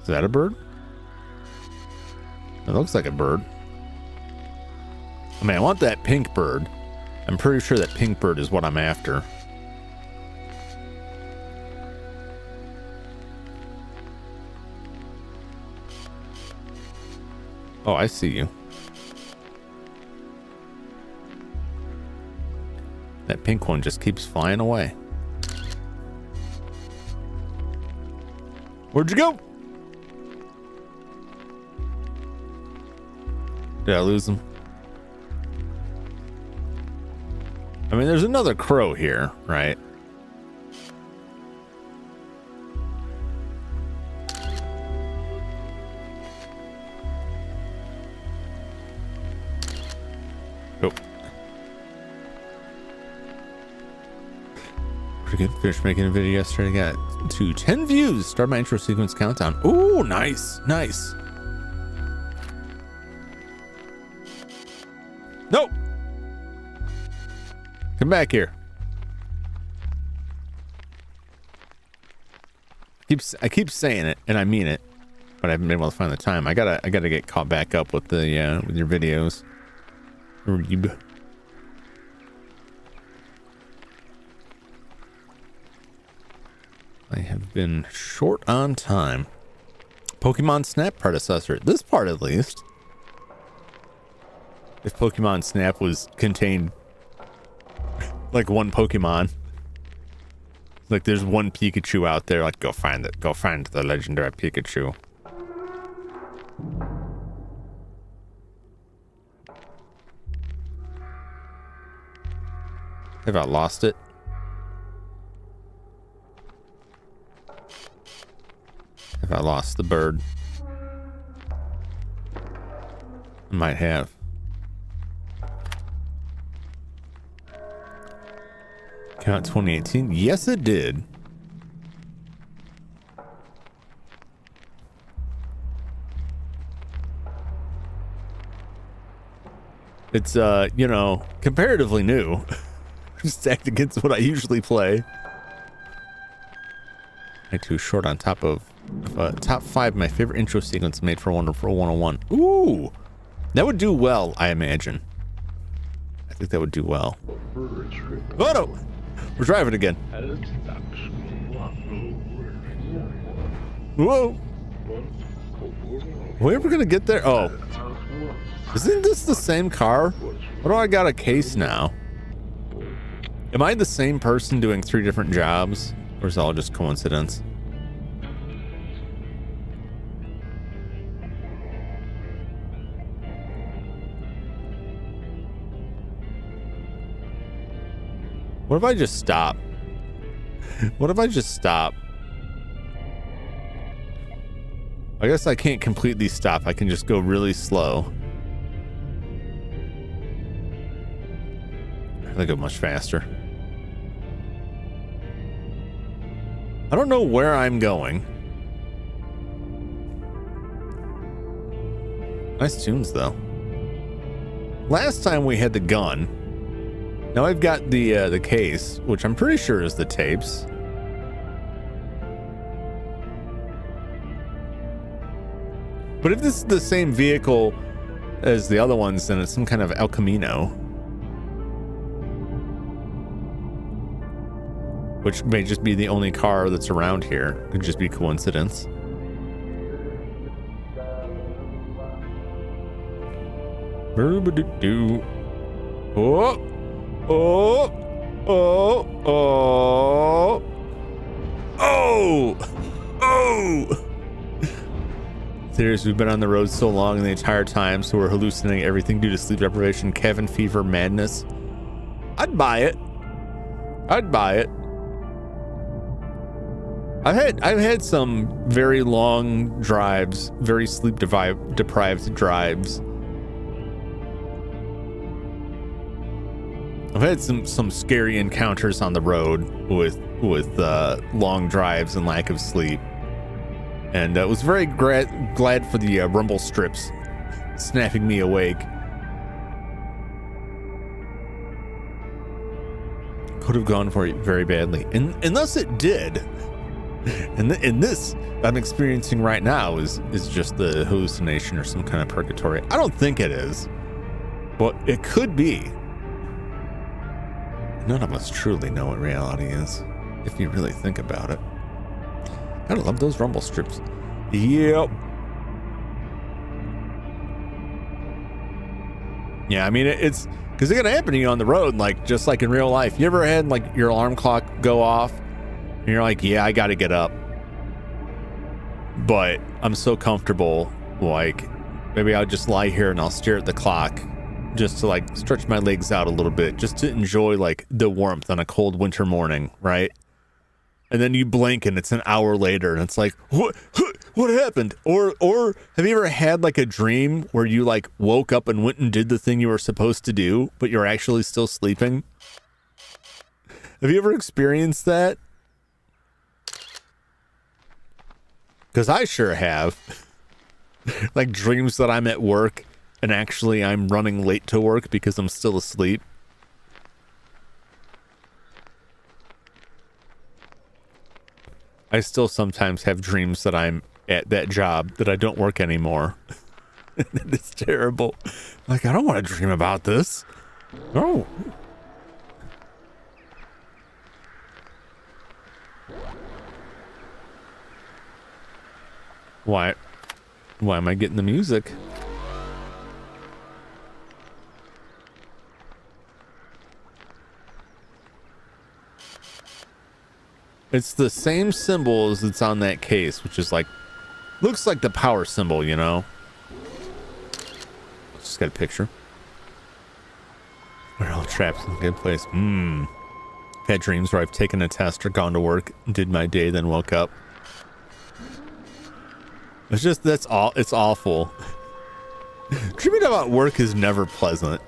Is that a bird? It looks like a bird. I mean, I want that pink bird. I'm pretty sure that pink bird is what I'm after. Oh, I see you. That pink one just keeps flying away. Where'd you go? Did I lose him? I mean, there's another crow here, right? Oh. Pretty good. Finished making a video yesterday. Got to 10 views. Start my intro sequence countdown. Oh, nice. Nice. Nope. Come back here. I keep saying it, and I mean it, but I haven't been able to find the time. I gotta get caught back up with the with your videos. Reeb. I have been short on time. Pokemon Snap predecessor. This part, at least. If Pokemon Snap was contained like one Pokemon, like there's one Pikachu out there, like go find it, go find the legendary Pikachu. Have I lost it? Have I lost the bird? I might have. Came out 2018? Yes, it did. It's, you know, comparatively new. Stacked against what I usually play. I'm too short on top of top 5 of my favorite intro sequence made for Wonderful 101. Ooh! That would do well, I imagine. I think that would do well. Oh no! We're driving again. Whoa! Are we ever gonna get there? Oh. Isn't this the same car? What do I got a case now? Am I the same person doing 3 different jobs? Or is it all just coincidence? What if I just stop? What if I just stop? I guess I can't completely stop. I can just go really slow. I go much faster. I don't know where I'm going. Nice tunes though. Last time we had the gun. Now I've got the case, which I'm pretty sure is the tapes. But if this is the same vehicle as the other ones, then it's some kind of El Camino. Which may just be the only car that's around here. Could just be coincidence. Oh, oh, oh, oh, oh, oh. Seriously, we've been on the road so long the entire time, so we're hallucinating everything due to sleep deprivation, cabin fever, madness. I'd buy it. I'd buy it. I've had some very long drives, very sleep deprived drives. I've had some scary encounters on the road with long drives and lack of sleep. And I was very glad for the rumble strips snapping me awake. Could have gone for it very badly. And thus it did. And this I'm experiencing right now is just the hallucination or some kind of purgatory. I don't think it is, but it could be. None of us truly know what reality is, if you really think about it. I love those rumble strips. Yep. Yeah, I mean, it's because it's gonna happen to you on the road, like just like in real life. You ever had like your alarm clock go off and you're like, yeah, I gotta get up, but I'm so comfortable, like maybe I'll just lie here and I'll stare at the clock just to like stretch my legs out a little bit, just to enjoy like the warmth on a cold winter morning, right? And then you blink and it's an hour later and it's like, what happened? Or have you ever had like a dream where you like woke up and went and did the thing you were supposed to do, but you're actually still sleeping? Have you ever experienced that? Because I sure have. Like dreams that I'm at work and actually I'm running late to work because I'm still asleep. I still sometimes have dreams that I'm at that job, that I don't work anymore. It's terrible. Like, I don't want to dream about this. No. Why am I getting the music? It's the same symbol as it's on that case, which is like, looks like the power symbol, you know? Just got a picture. We're all trapped in a good place. Had dreams where I've taken a test or gone to work, did my day, then woke up. It's just, it's awful. Dreaming about work is never pleasant.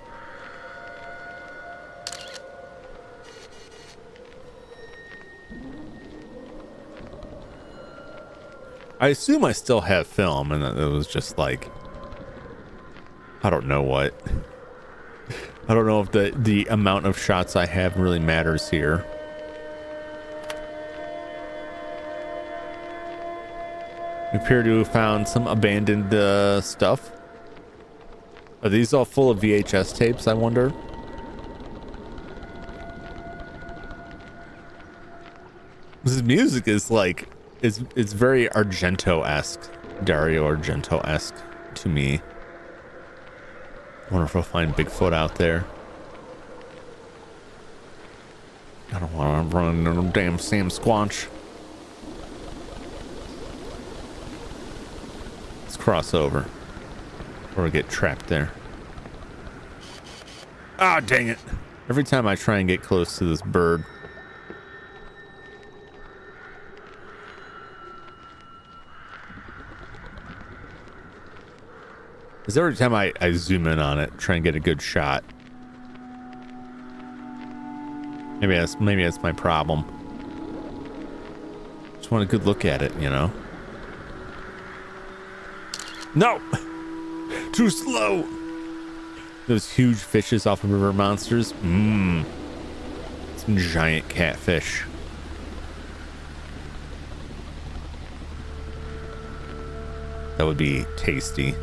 I assume I still have film, and it was just like, I don't know what. I don't know if the amount of shots I have really matters here. We appear to have found some abandoned stuff. Are these all full of VHS tapes, I wonder? This music is like, it's very Argento-esque, Dario Argento-esque to me. I wonder if I'll find Bigfoot out there. I don't want to run into no damn Sam Squanch. Let's cross over, or get trapped there. Ah, dang it. Every time I try and get close to this bird. Because every time I zoom in on it, try and get a good shot. Maybe that's my problem. Just want a good look at it, you know? No! Too slow! Those huge fishes off of River Monsters. Mmm. Some giant catfish. That would be tasty.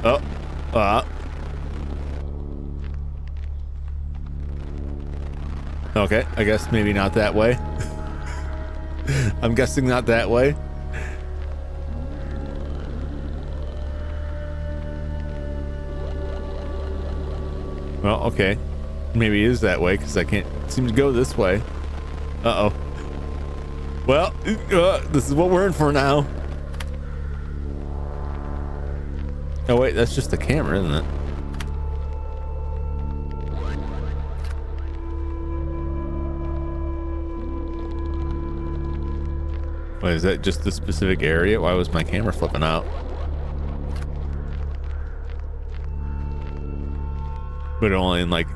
Oh. Okay, I guess maybe not that way. I'm guessing not that way. Well, okay. Maybe it is that way because I can't seem to go this way. Uh-oh. Well, this is what we're in for now. Oh, wait, that's just the camera, isn't it? Wait, is that just the specific area? Why was my camera flipping out? But only in like...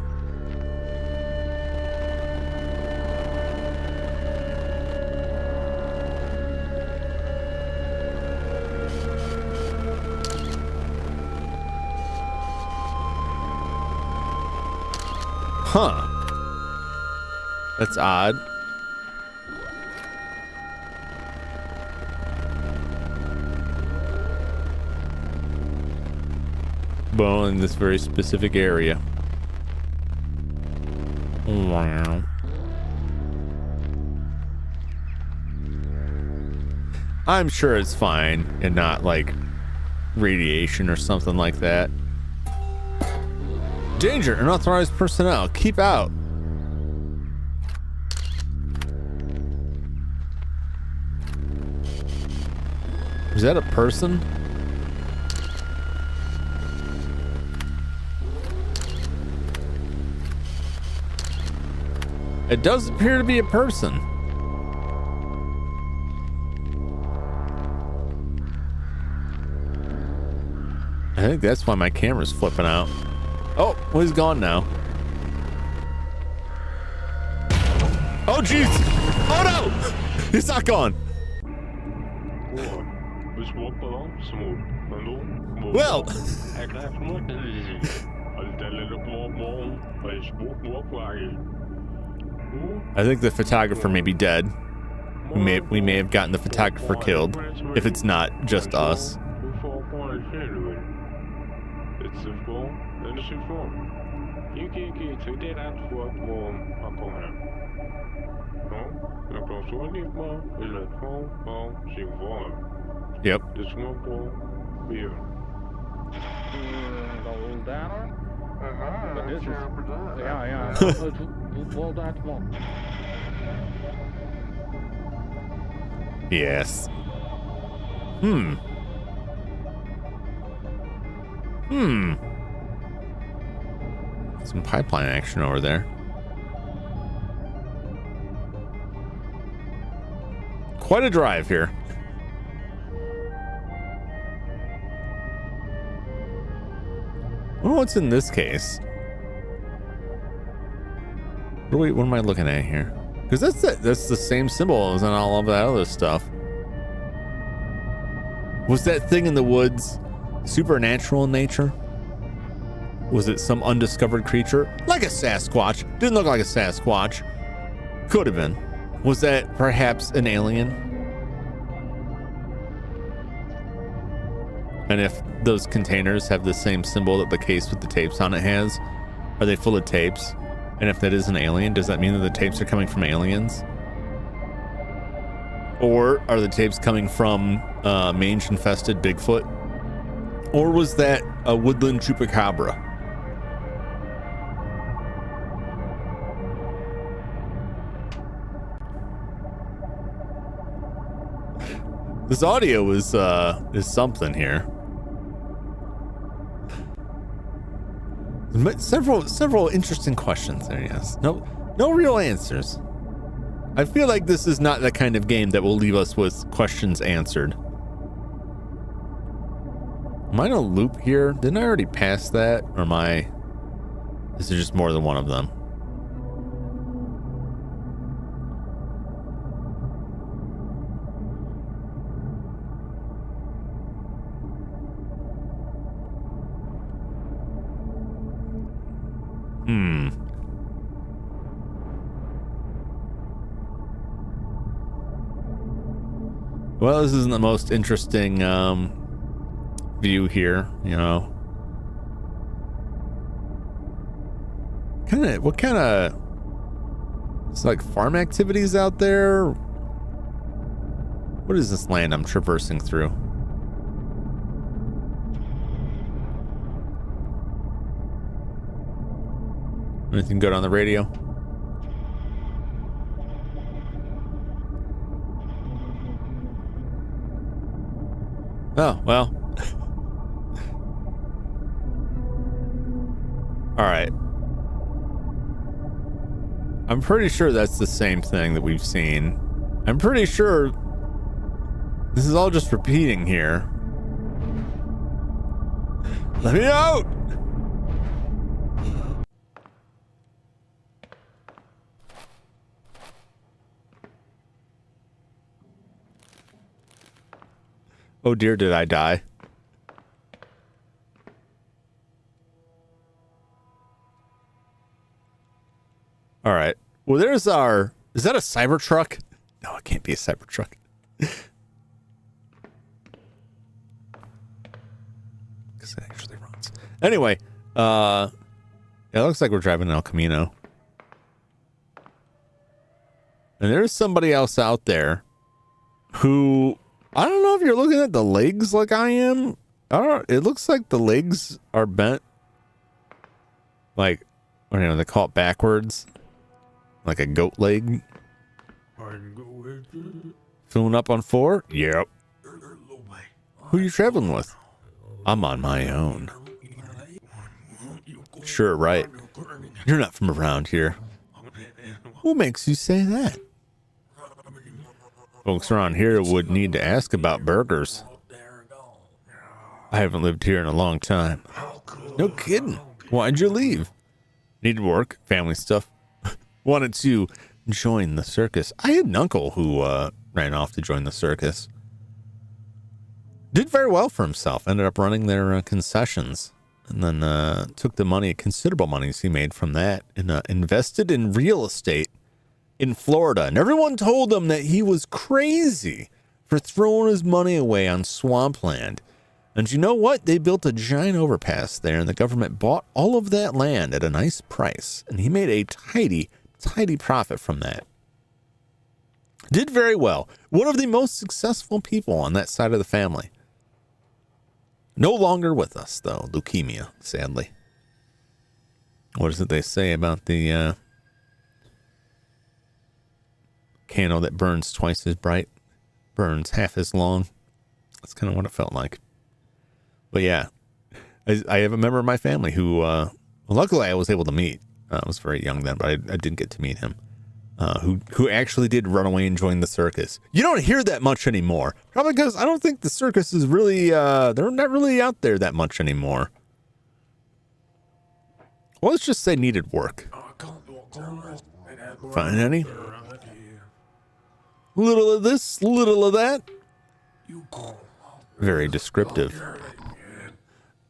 Huh. That's odd. Well, in this very specific area. Wow. I'm sure it's fine and not like radiation or something like that. Danger, unauthorized personnel, keep out. Is that a person? It does appear to be a person. I think that's why my camera's flipping out. Oh, well, he's gone now. Oh, jeez. Oh, no. He's not gone. Well. I think the photographer may be dead. We may have gotten the photographer killed, if it's not just us. Yep. Yes. Some pipeline action over there. Quite a drive here. I wonder what's in this case. What am I looking at here? Because that's the same symbol as on all of that other stuff. Was that thing in the woods supernatural in nature? Was it some undiscovered creature? Like a Sasquatch. Didn't look like a Sasquatch. Could have been. Was that perhaps an alien? And if those containers have the same symbol that the case with the tapes on it has, are they full of tapes? And if that is an alien, does that mean that the tapes are coming from aliens? Or are the tapes coming from mange-infested Bigfoot? Or was that a woodland chupacabra? This audio is something here. Several interesting questions there, yes. No real answers. I feel like this is not the kind of game that will leave us with questions answered. Am I in a loop here? Didn't I already pass that? Or is there just more than one of them? Well, this isn't the most interesting view here, you know. What kind of it's like farm activities out there? What is this land I'm traversing through? Anything good on the radio? Oh, well. All right. I'm pretty sure that's the same thing that we've seen. I'm pretty sure this is all just repeating here. Let me out! Oh dear, did I die? All right. Well, there's our... Is that a Cybertruck? No, it can't be a Cybertruck. Because it actually runs. Anyway, yeah, it looks like we're driving El Camino. And there's somebody else out there who... I don't know if you're looking at the legs like I am. I don't know. It looks like the legs are bent. Like, you know, they call it backwards. Like a goat leg. Filling up on 4? Yep. Who are you traveling with? I'm on my own. Sure, right. You're not from around here. What makes you say that? Folks around here would need to ask about burgers. I haven't lived here in a long time. No kidding. Why'd you leave? Needed work, family stuff. Wanted to join the circus. I had an uncle who ran off to join the circus. Did very well for himself. Ended up running their concessions. And then took the money, considerable monies he made from that, and invested in real estate in Florida, and everyone told him that he was crazy for throwing his money away on swampland. And you know what? They built a giant overpass there, and the government bought all of that land at a nice price, and he made a tidy profit from that. Did very well. One of the most successful people on that side of the family. No longer with us, though. Leukemia, sadly. What is it they say about the candle that burns twice as bright, burns half as long? That's kind of what it felt like. But yeah, I have a member of my family who, luckily I was able to meet. I was very young then, but I didn't get to meet him. Who actually did run away and join the circus. You don't hear that much anymore. Probably because I don't think the circus is really, they're not really out there that much anymore. Well, let's just say needed work. Find any? Little of this, little of that. Very descriptive.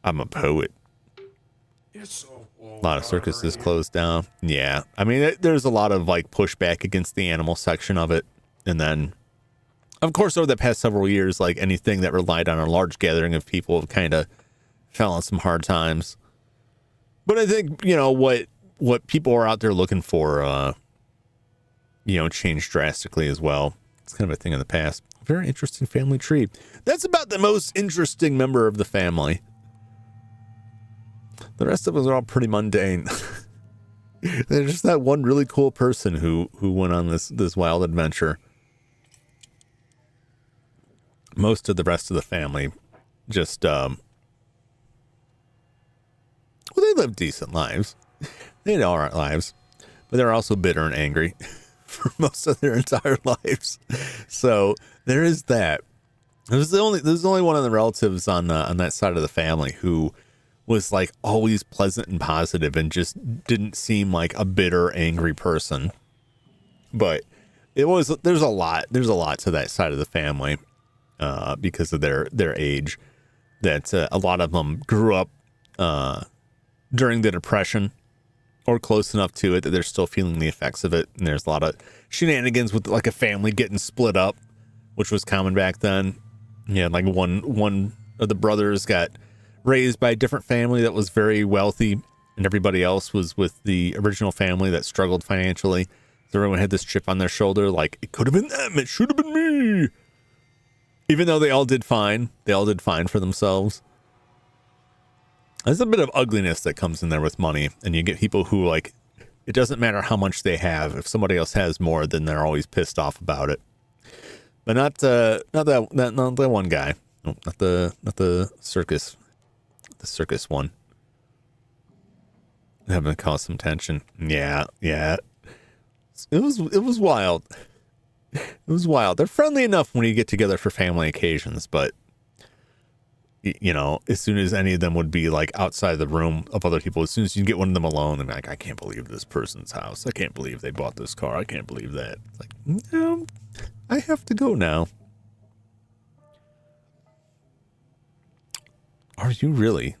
I'm a poet. A lot of circuses closed down. Yeah. I mean, there's a lot of like pushback against the animal section of it. And then, of course, over the past several years, like anything that relied on a large gathering of people kind of fell on some hard times. But I think, you know, what people are out there looking for, changed drastically as well. It's kind of a thing in the past. Very interesting family tree. That's about the most interesting member of the family. The rest of us are all pretty mundane. There's just that one really cool person who went on this wild adventure. Most of the rest of the family just well, lived decent lives. They had all right lives, but they're also bitter and angry for most of their entire lives. So there is that. There's only one of the relatives on that side of the family who was like always pleasant and positive and just didn't seem like a bitter, angry person. But there's a lot to that side of the family because of their age, that a lot of them grew up during the Depression or close enough to it that they're still feeling the effects of it. And there's a lot of shenanigans with like a family getting split up, which was common back then. Yeah, like one of the brothers got raised by a different family that was very wealthy, and everybody else was with the original family that struggled financially. So everyone had this chip on their shoulder, like, it could have been them, it should have been me. Even though they all did fine. They all did fine for themselves. There's a bit of ugliness that comes in there with money, and you get people who, like, it doesn't matter how much they have. If somebody else has more, then they're always pissed off about it. But not that one guy. No, not the circus. The circus one. Having to cause some tension. Yeah. It was wild. It was wild. They're friendly enough when you get together for family occasions, but you know, as soon as any of them would be like outside the room of other people, as soon as you get one of them alone, they're like, I can't believe this person's house. I can't believe they bought this car. I can't believe that. It's like, no, I have to go now. Are you really?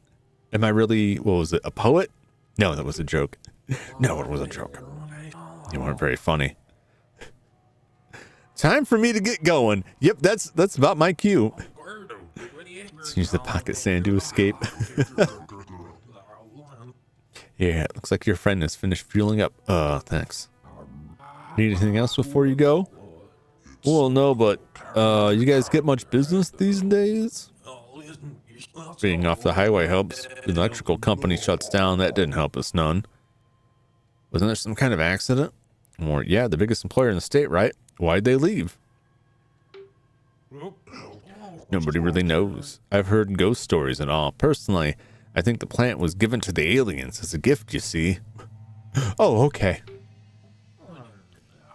Am I really, what was it, a poet? No, that was a joke. No, it was a joke. You weren't very funny. Time for me to get going. Yep, that's about my cue. Let's use the pocket sand to escape. Yeah, it looks like your friend has finished fueling up. Thanks. Need anything else before you go? Well, no, but you guys get much business these days? Being off the highway helps. The electrical company shuts down. That didn't help us none. Wasn't there some kind of accident? Or, yeah, the biggest employer in the state, right? Why'd they leave? Nobody really knows. I've heard ghost stories and all. Personally, I think the plant was given to the aliens as a gift, you see. Oh, okay.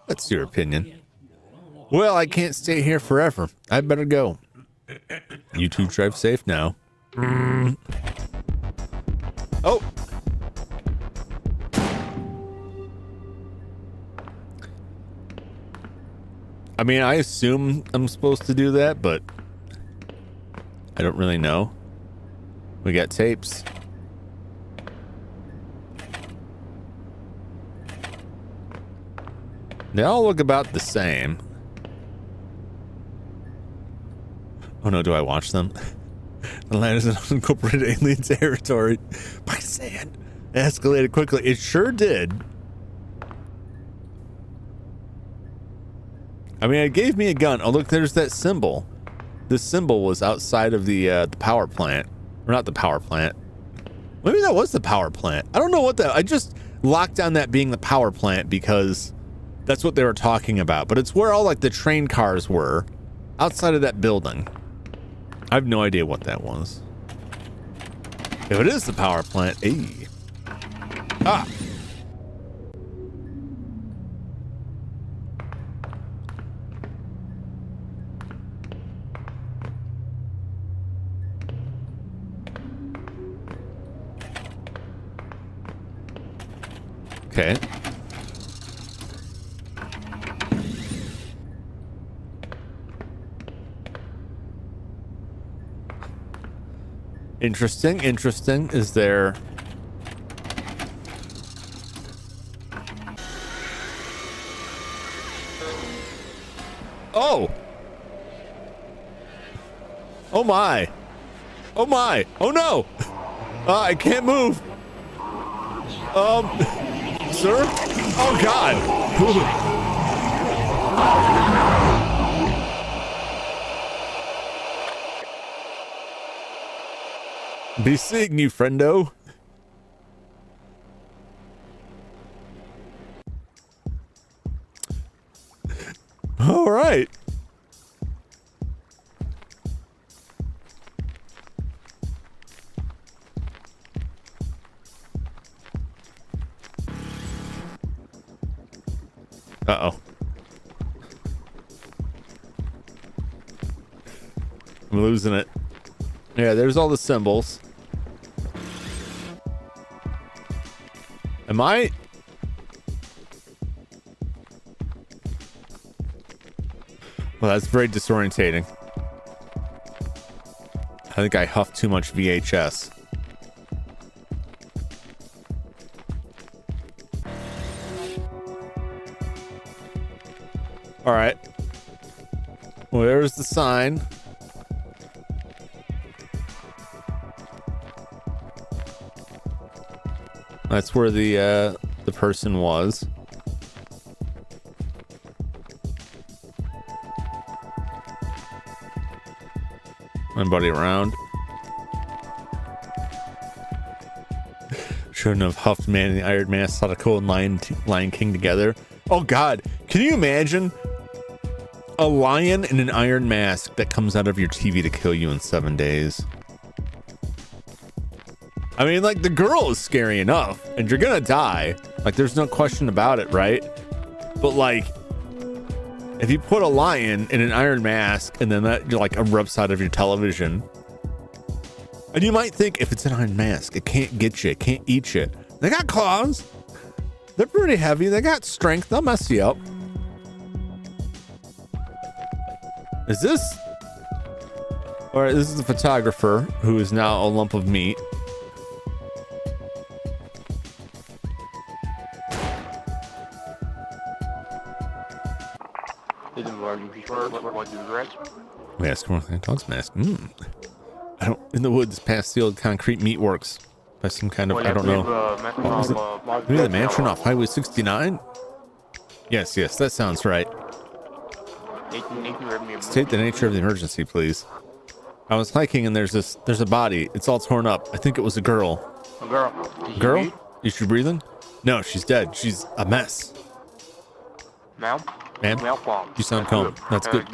That's your opinion. Well, I can't stay here forever. I better go. You two drive safe now. Oh! I mean, I assume I'm supposed to do that, but I don't really know. We got tapes. They all look about the same. Oh no, do I watch them? The land is an unincorporated alien territory. By sand. It escalated quickly. It sure did. I mean, it gave me a gun. Oh, look, there's that symbol. This symbol was outside of the power plant. Or not the power plant. Maybe that was the power plant. I don't know what that... I just locked down that being the power plant because that's what they were talking about. But it's where all, like, the train cars were. Outside of that building. I have no idea what that was. If it is the power plant... Hey. Ah! Okay. Interesting, interesting. Is there... Oh! Oh my! Oh my! Oh no! I can't move! Sir? Oh God! Be seeing you, friendo. All right. Uh-oh. I'm losing it. Yeah, there's all the symbols. Am I? Well, that's very disorientating. I think I huffed too much VHS. All right. Well, there's the sign. That's where the person was. Anybody around? Shouldn't have huffed Man in the Iron Mask, Sadako, and Lion King together. Oh God, can you imagine a lion in an iron mask that comes out of your TV to kill you in 7 days? I mean, like, the girl is scary enough, and you're gonna die. Like, there's no question about it, right? But like, if you put a lion in an iron mask and then that like erupts out of your television, and you might think if it's an iron mask, it can't get you, it can't eat you. They got claws. They're pretty heavy. They got strength. They'll mess you up. Is this? All right, this is the photographer who is now a lump of meat. We ask him what dog's mask. I don't. In the woods past the old concrete meatworks. By some kind of, I don't know. Maybe the mansion off Highway 69? Yes, that sounds right. State the nature of the emergency, please. I was hiking and there's a body. It's all torn up. I think it was a girl. A girl? Girl? Is she breathing? No, she's dead. She's a mess. Ma'am? You sound calm. That's good.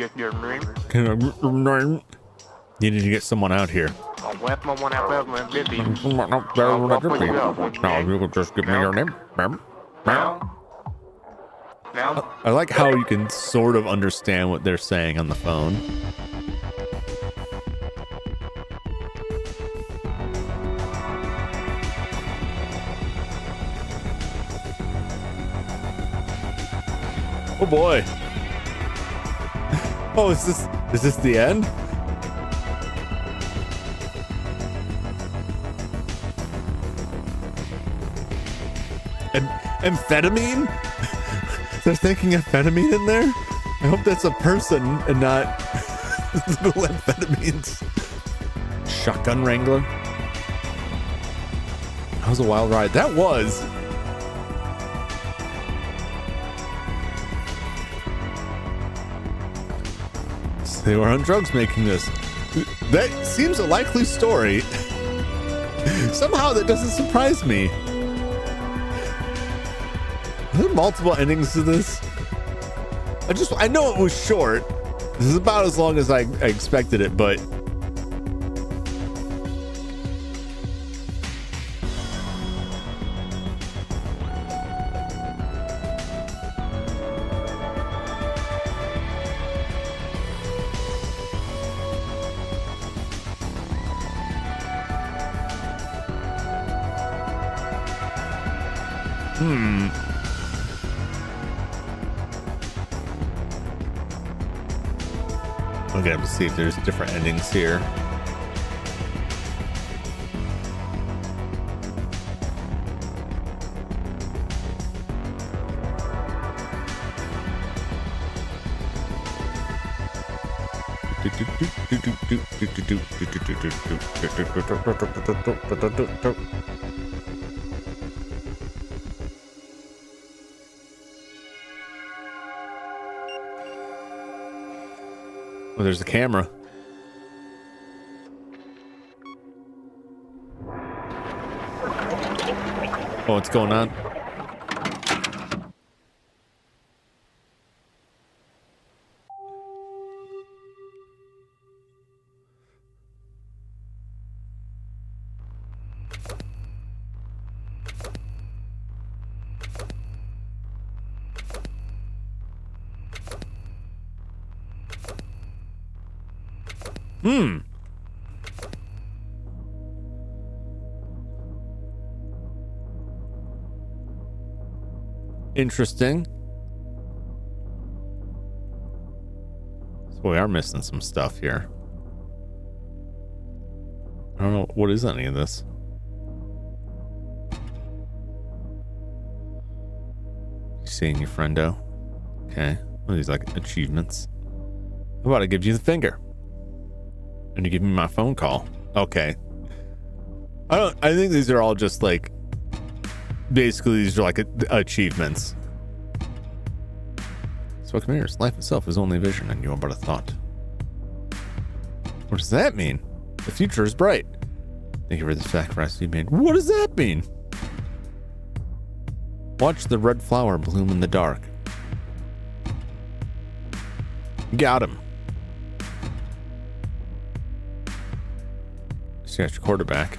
You need to get someone out here. No, you could just give me your name. I like how you can sort of understand what they're saying on the phone. Oh boy. Oh, is this the end? Amphetamine? They're thinking amphetamine in there? I hope that's a person and not little amphetamines. Shotgun Wrangler? That was a wild ride. That was. So they were on drugs making this. That seems a likely story. Somehow that doesn't surprise me. Are there multiple endings to this? I know it was short. This is about as long as I expected it, but I'm gonna have to see if there's different endings here. Oh, there's a camera. Oh, what's going on? Interesting. So we are missing some stuff here. I don't know what is any of this. You seeing your friendo? Okay. Well, these like achievements. How about I give you the finger? And you give me my phone call. Okay. I think these are all just like, basically these are like achievements. So come here. Life itself is only a vision and you are but a thought. What does that mean? The future is bright. Thank you for the sacrifice you made. What does that mean? Watch the red flower bloom in the dark. Got him. So you got your quarterback.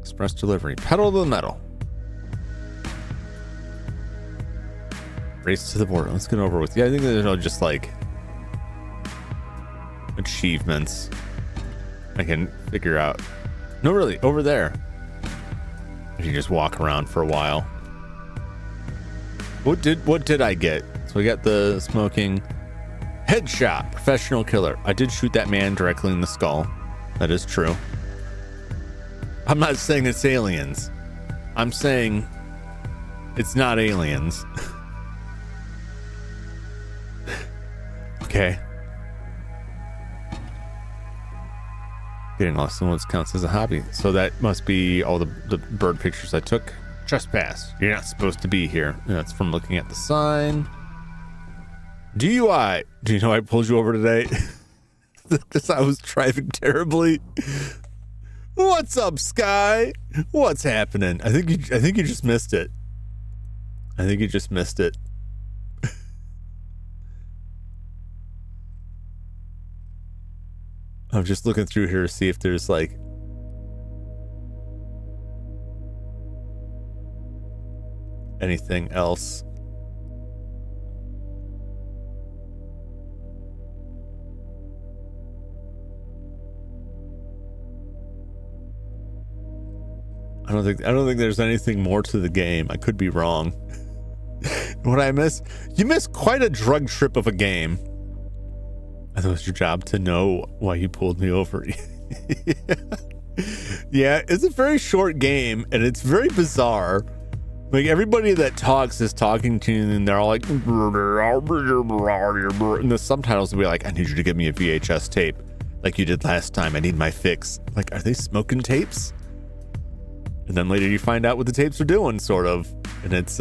Express delivery. Pedal to the metal. Race to the border. Let's get over with. Yeah, I think they're all just like achievements I can figure out. No, really, over there. If you just walk around for a while. What did I get? So we got the smoking headshot, professional killer. I did shoot that man directly in the skull. That is true. I'm not saying it's aliens. I'm saying it's not aliens. Okay. Getting lost in the woods counts as a hobby. So that must be all the bird pictures I took. Trespass. You're not supposed to be here. That's from looking at the sign. DUI. Do you know I pulled you over today? Because I was driving terribly. What's up, Sky? What's happening? I think you just missed it. I think you just missed it. I'm just looking through here to see if there's like anything else. I don't think there's anything more to the game. I could be wrong. What I miss? You missed quite a drug trip of a game. I thought it was your job to know why you pulled me over. Yeah, it's a very short game and it's very bizarre. Like everybody that talks is talking to you and they're all like, and the subtitles will be like, I need you to give me a VHS tape like you did last time. I need my fix. Like, are they smoking tapes? And then later you find out what the tapes are doing, sort of. And it's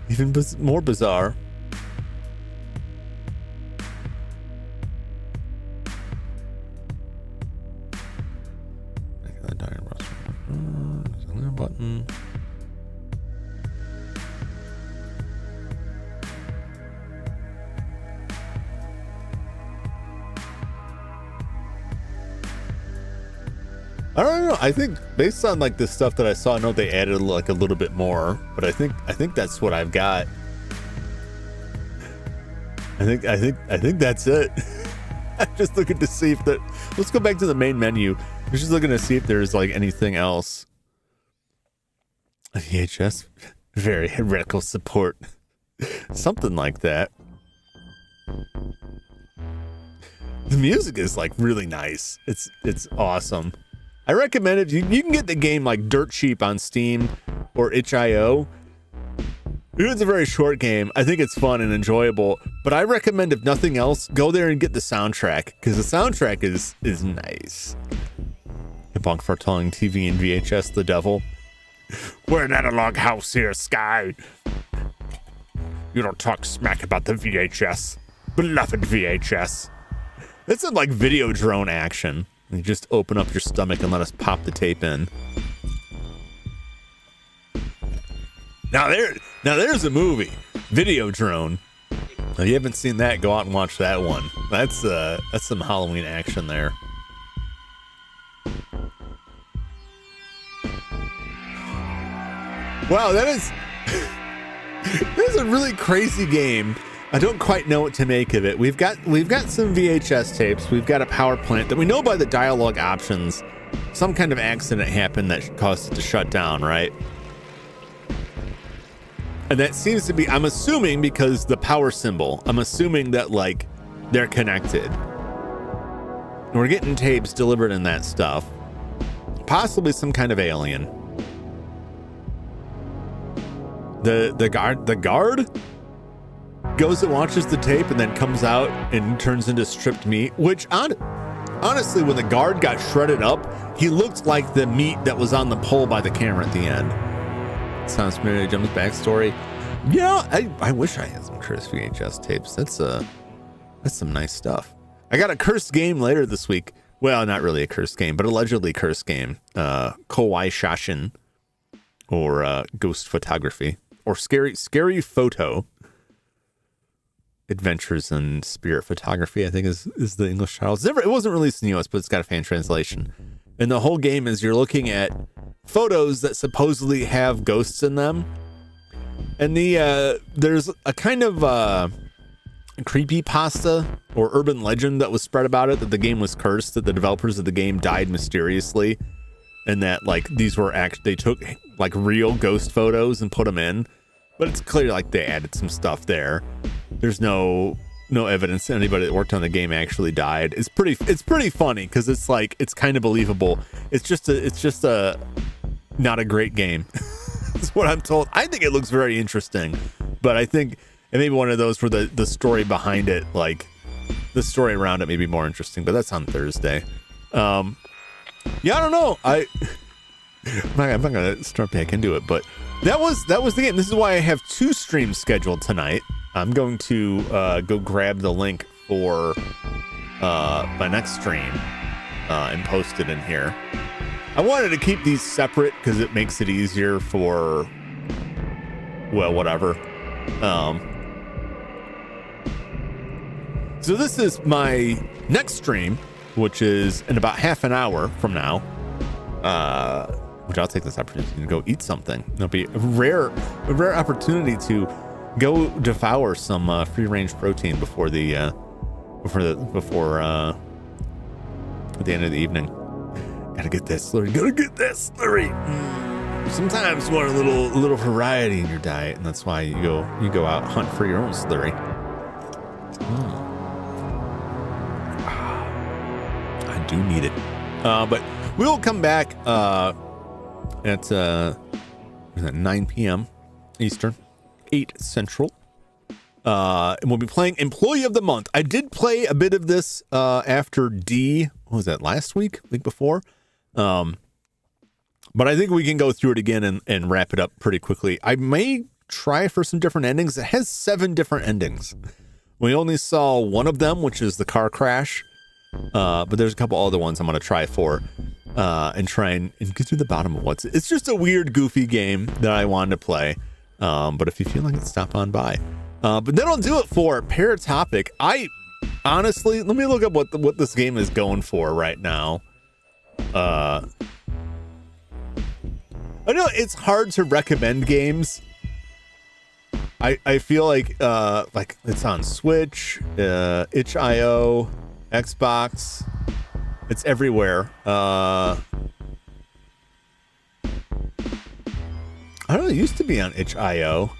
even more bizarre. Button. I don't know. I think based on like the stuff that I saw, I know they added like a little bit more, but I think that's what I've got. I think that's it. I'm just looking to see if that. Let's go back to the main menu. I'm just looking to see if there's like anything else. A VHS, very heretical support, something like that. The music is like really nice. It's awesome. I recommend it. You can get the game like dirt cheap on Steam or itch.io. It's a very short game. I think it's fun and enjoyable, but I recommend, if nothing else, go there and get the soundtrack, because the soundtrack is nice. Bonk for telling TV and VHS the devil. We're an analog house here, Sky. You don't talk smack about the VHS. Beloved VHS. It's in like video drone action. You just open up your stomach and let us pop the tape in. Now there's a movie. Video drone. If you haven't seen that, go out and watch that one. That's some Halloween action there. Wow, that is a really crazy game. I don't quite know what to make of it. We've got some VHS tapes. We've got a power plant that we know by the dialogue options. Some kind of accident happened that caused it to shut down, right? And that seems to be, I'm assuming, because the power symbol, I'm assuming that like they're connected. And we're getting tapes delivered in that stuff. Possibly some kind of alien. The guard goes and watches the tape and then comes out and turns into stripped meat, which honestly, when the guard got shredded up, he looked like the meat that was on the pole by the camera at the end. Sounds familiar to Jum's backstory. Yeah, I wish I had some cursed VHS tapes. That's some nice stuff. I got a cursed game later this week. Well, not really a cursed game, but allegedly cursed game. Kawaii Shashin, or ghost photography, or scary photo. Adventures in Spirit Photography, I think is the English title. It wasn't released in the US, but it's got a fan translation. And the whole game is you're looking at photos that supposedly have ghosts in them. And there's a kind of creepypasta or urban legend that was spread about it, that the game was cursed, that the developers of the game died mysteriously, and that like these were they took like real ghost photos and put them in. But it's clear like they added some stuff there. There's no evidence that anybody that worked on the game actually died. It's pretty funny because it's like it's kind of believable. It's just a not a great game. That's what I'm told. I think it looks very interesting, but I think it may be one of those where the story behind it, like the story around it, may be more interesting. But that's on Thursday. Yeah, I don't know. I'm not gonna start back into it, but that was the game. This is why I have 2 streams scheduled tonight. I'm going to go grab the link for my next stream and post it in here. I wanted to keep these separate because it makes it easier for, well, whatever. So this is my next stream, which is in about half an hour from now. Which I'll take this opportunity to go eat something. It'll be a rare opportunity to go devour some free range protein before at the end of the evening. Gotta get that slurry. Sometimes you want a little variety in your diet, and that's why you go out hunt for your own slurry. I do need it. But we'll come back at 9 p.m. Eastern, 8 Central. And we'll be playing Employee of the Month. I did play a bit of this after what was that, last week before? But I think we can go through it again and wrap it up pretty quickly. I may try for some different endings. It has 7 different endings. We only saw one of them, which is the car crash. But there's a couple other ones I'm going to try for and try and get to the bottom of what's. It's just a weird, goofy game that I wanted to play. But if you feel like it, stop on by. But that'll do it for Paratopic. I honestly, let me look up what this game is going for right now. I know it's hard to recommend games. I feel like it's on Switch, itch.io, Xbox. It's everywhere. I don't know, it used to be on itch.io.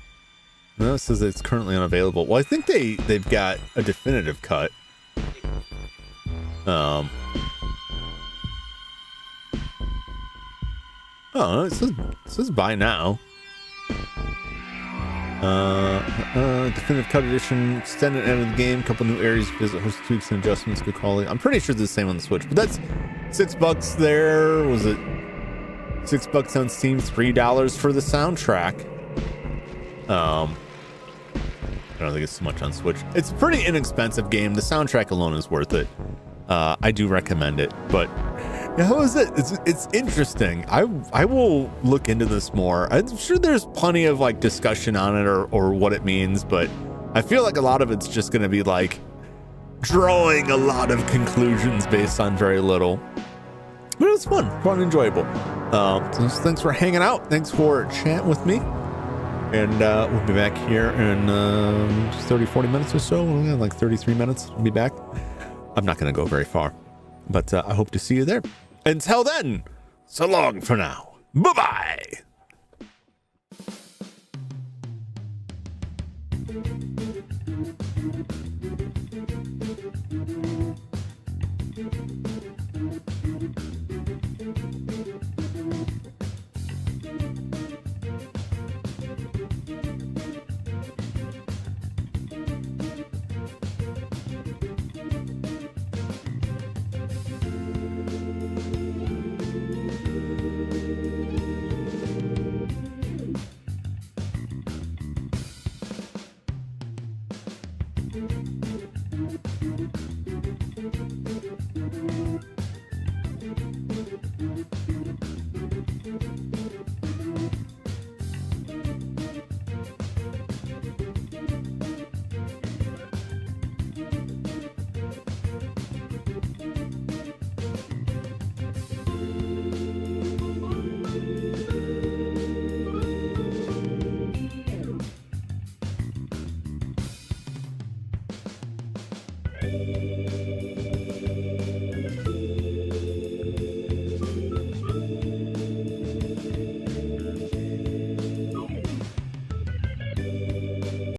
No, it says it's currently unavailable. Well, I think they've got a definitive cut. Oh, it says buy now. Definitive cut edition, extended end of the game, couple new areas, visit, host tweaks and adjustments, good quality. I'm pretty sure it's the same on the Switch, but that's $6 there. Was it $6 on Steam, $3 for the soundtrack? I don't think it's too much on Switch. It's a pretty inexpensive game. The soundtrack alone is worth it. I do recommend it, but yeah, how is it? It's interesting. I will look into this more. I'm sure there's plenty of like discussion on it or what it means, but I feel like a lot of it's just going to be like drawing a lot of conclusions based on very little. But it was fun and enjoyable. So thanks for hanging out. Thanks for chatting with me. And we'll be back here in 30, 40 minutes or so. Like 33 minutes. We'll be back. I'm not going to go very far, but I hope to see you there. Until then, so long for now. Bye-bye.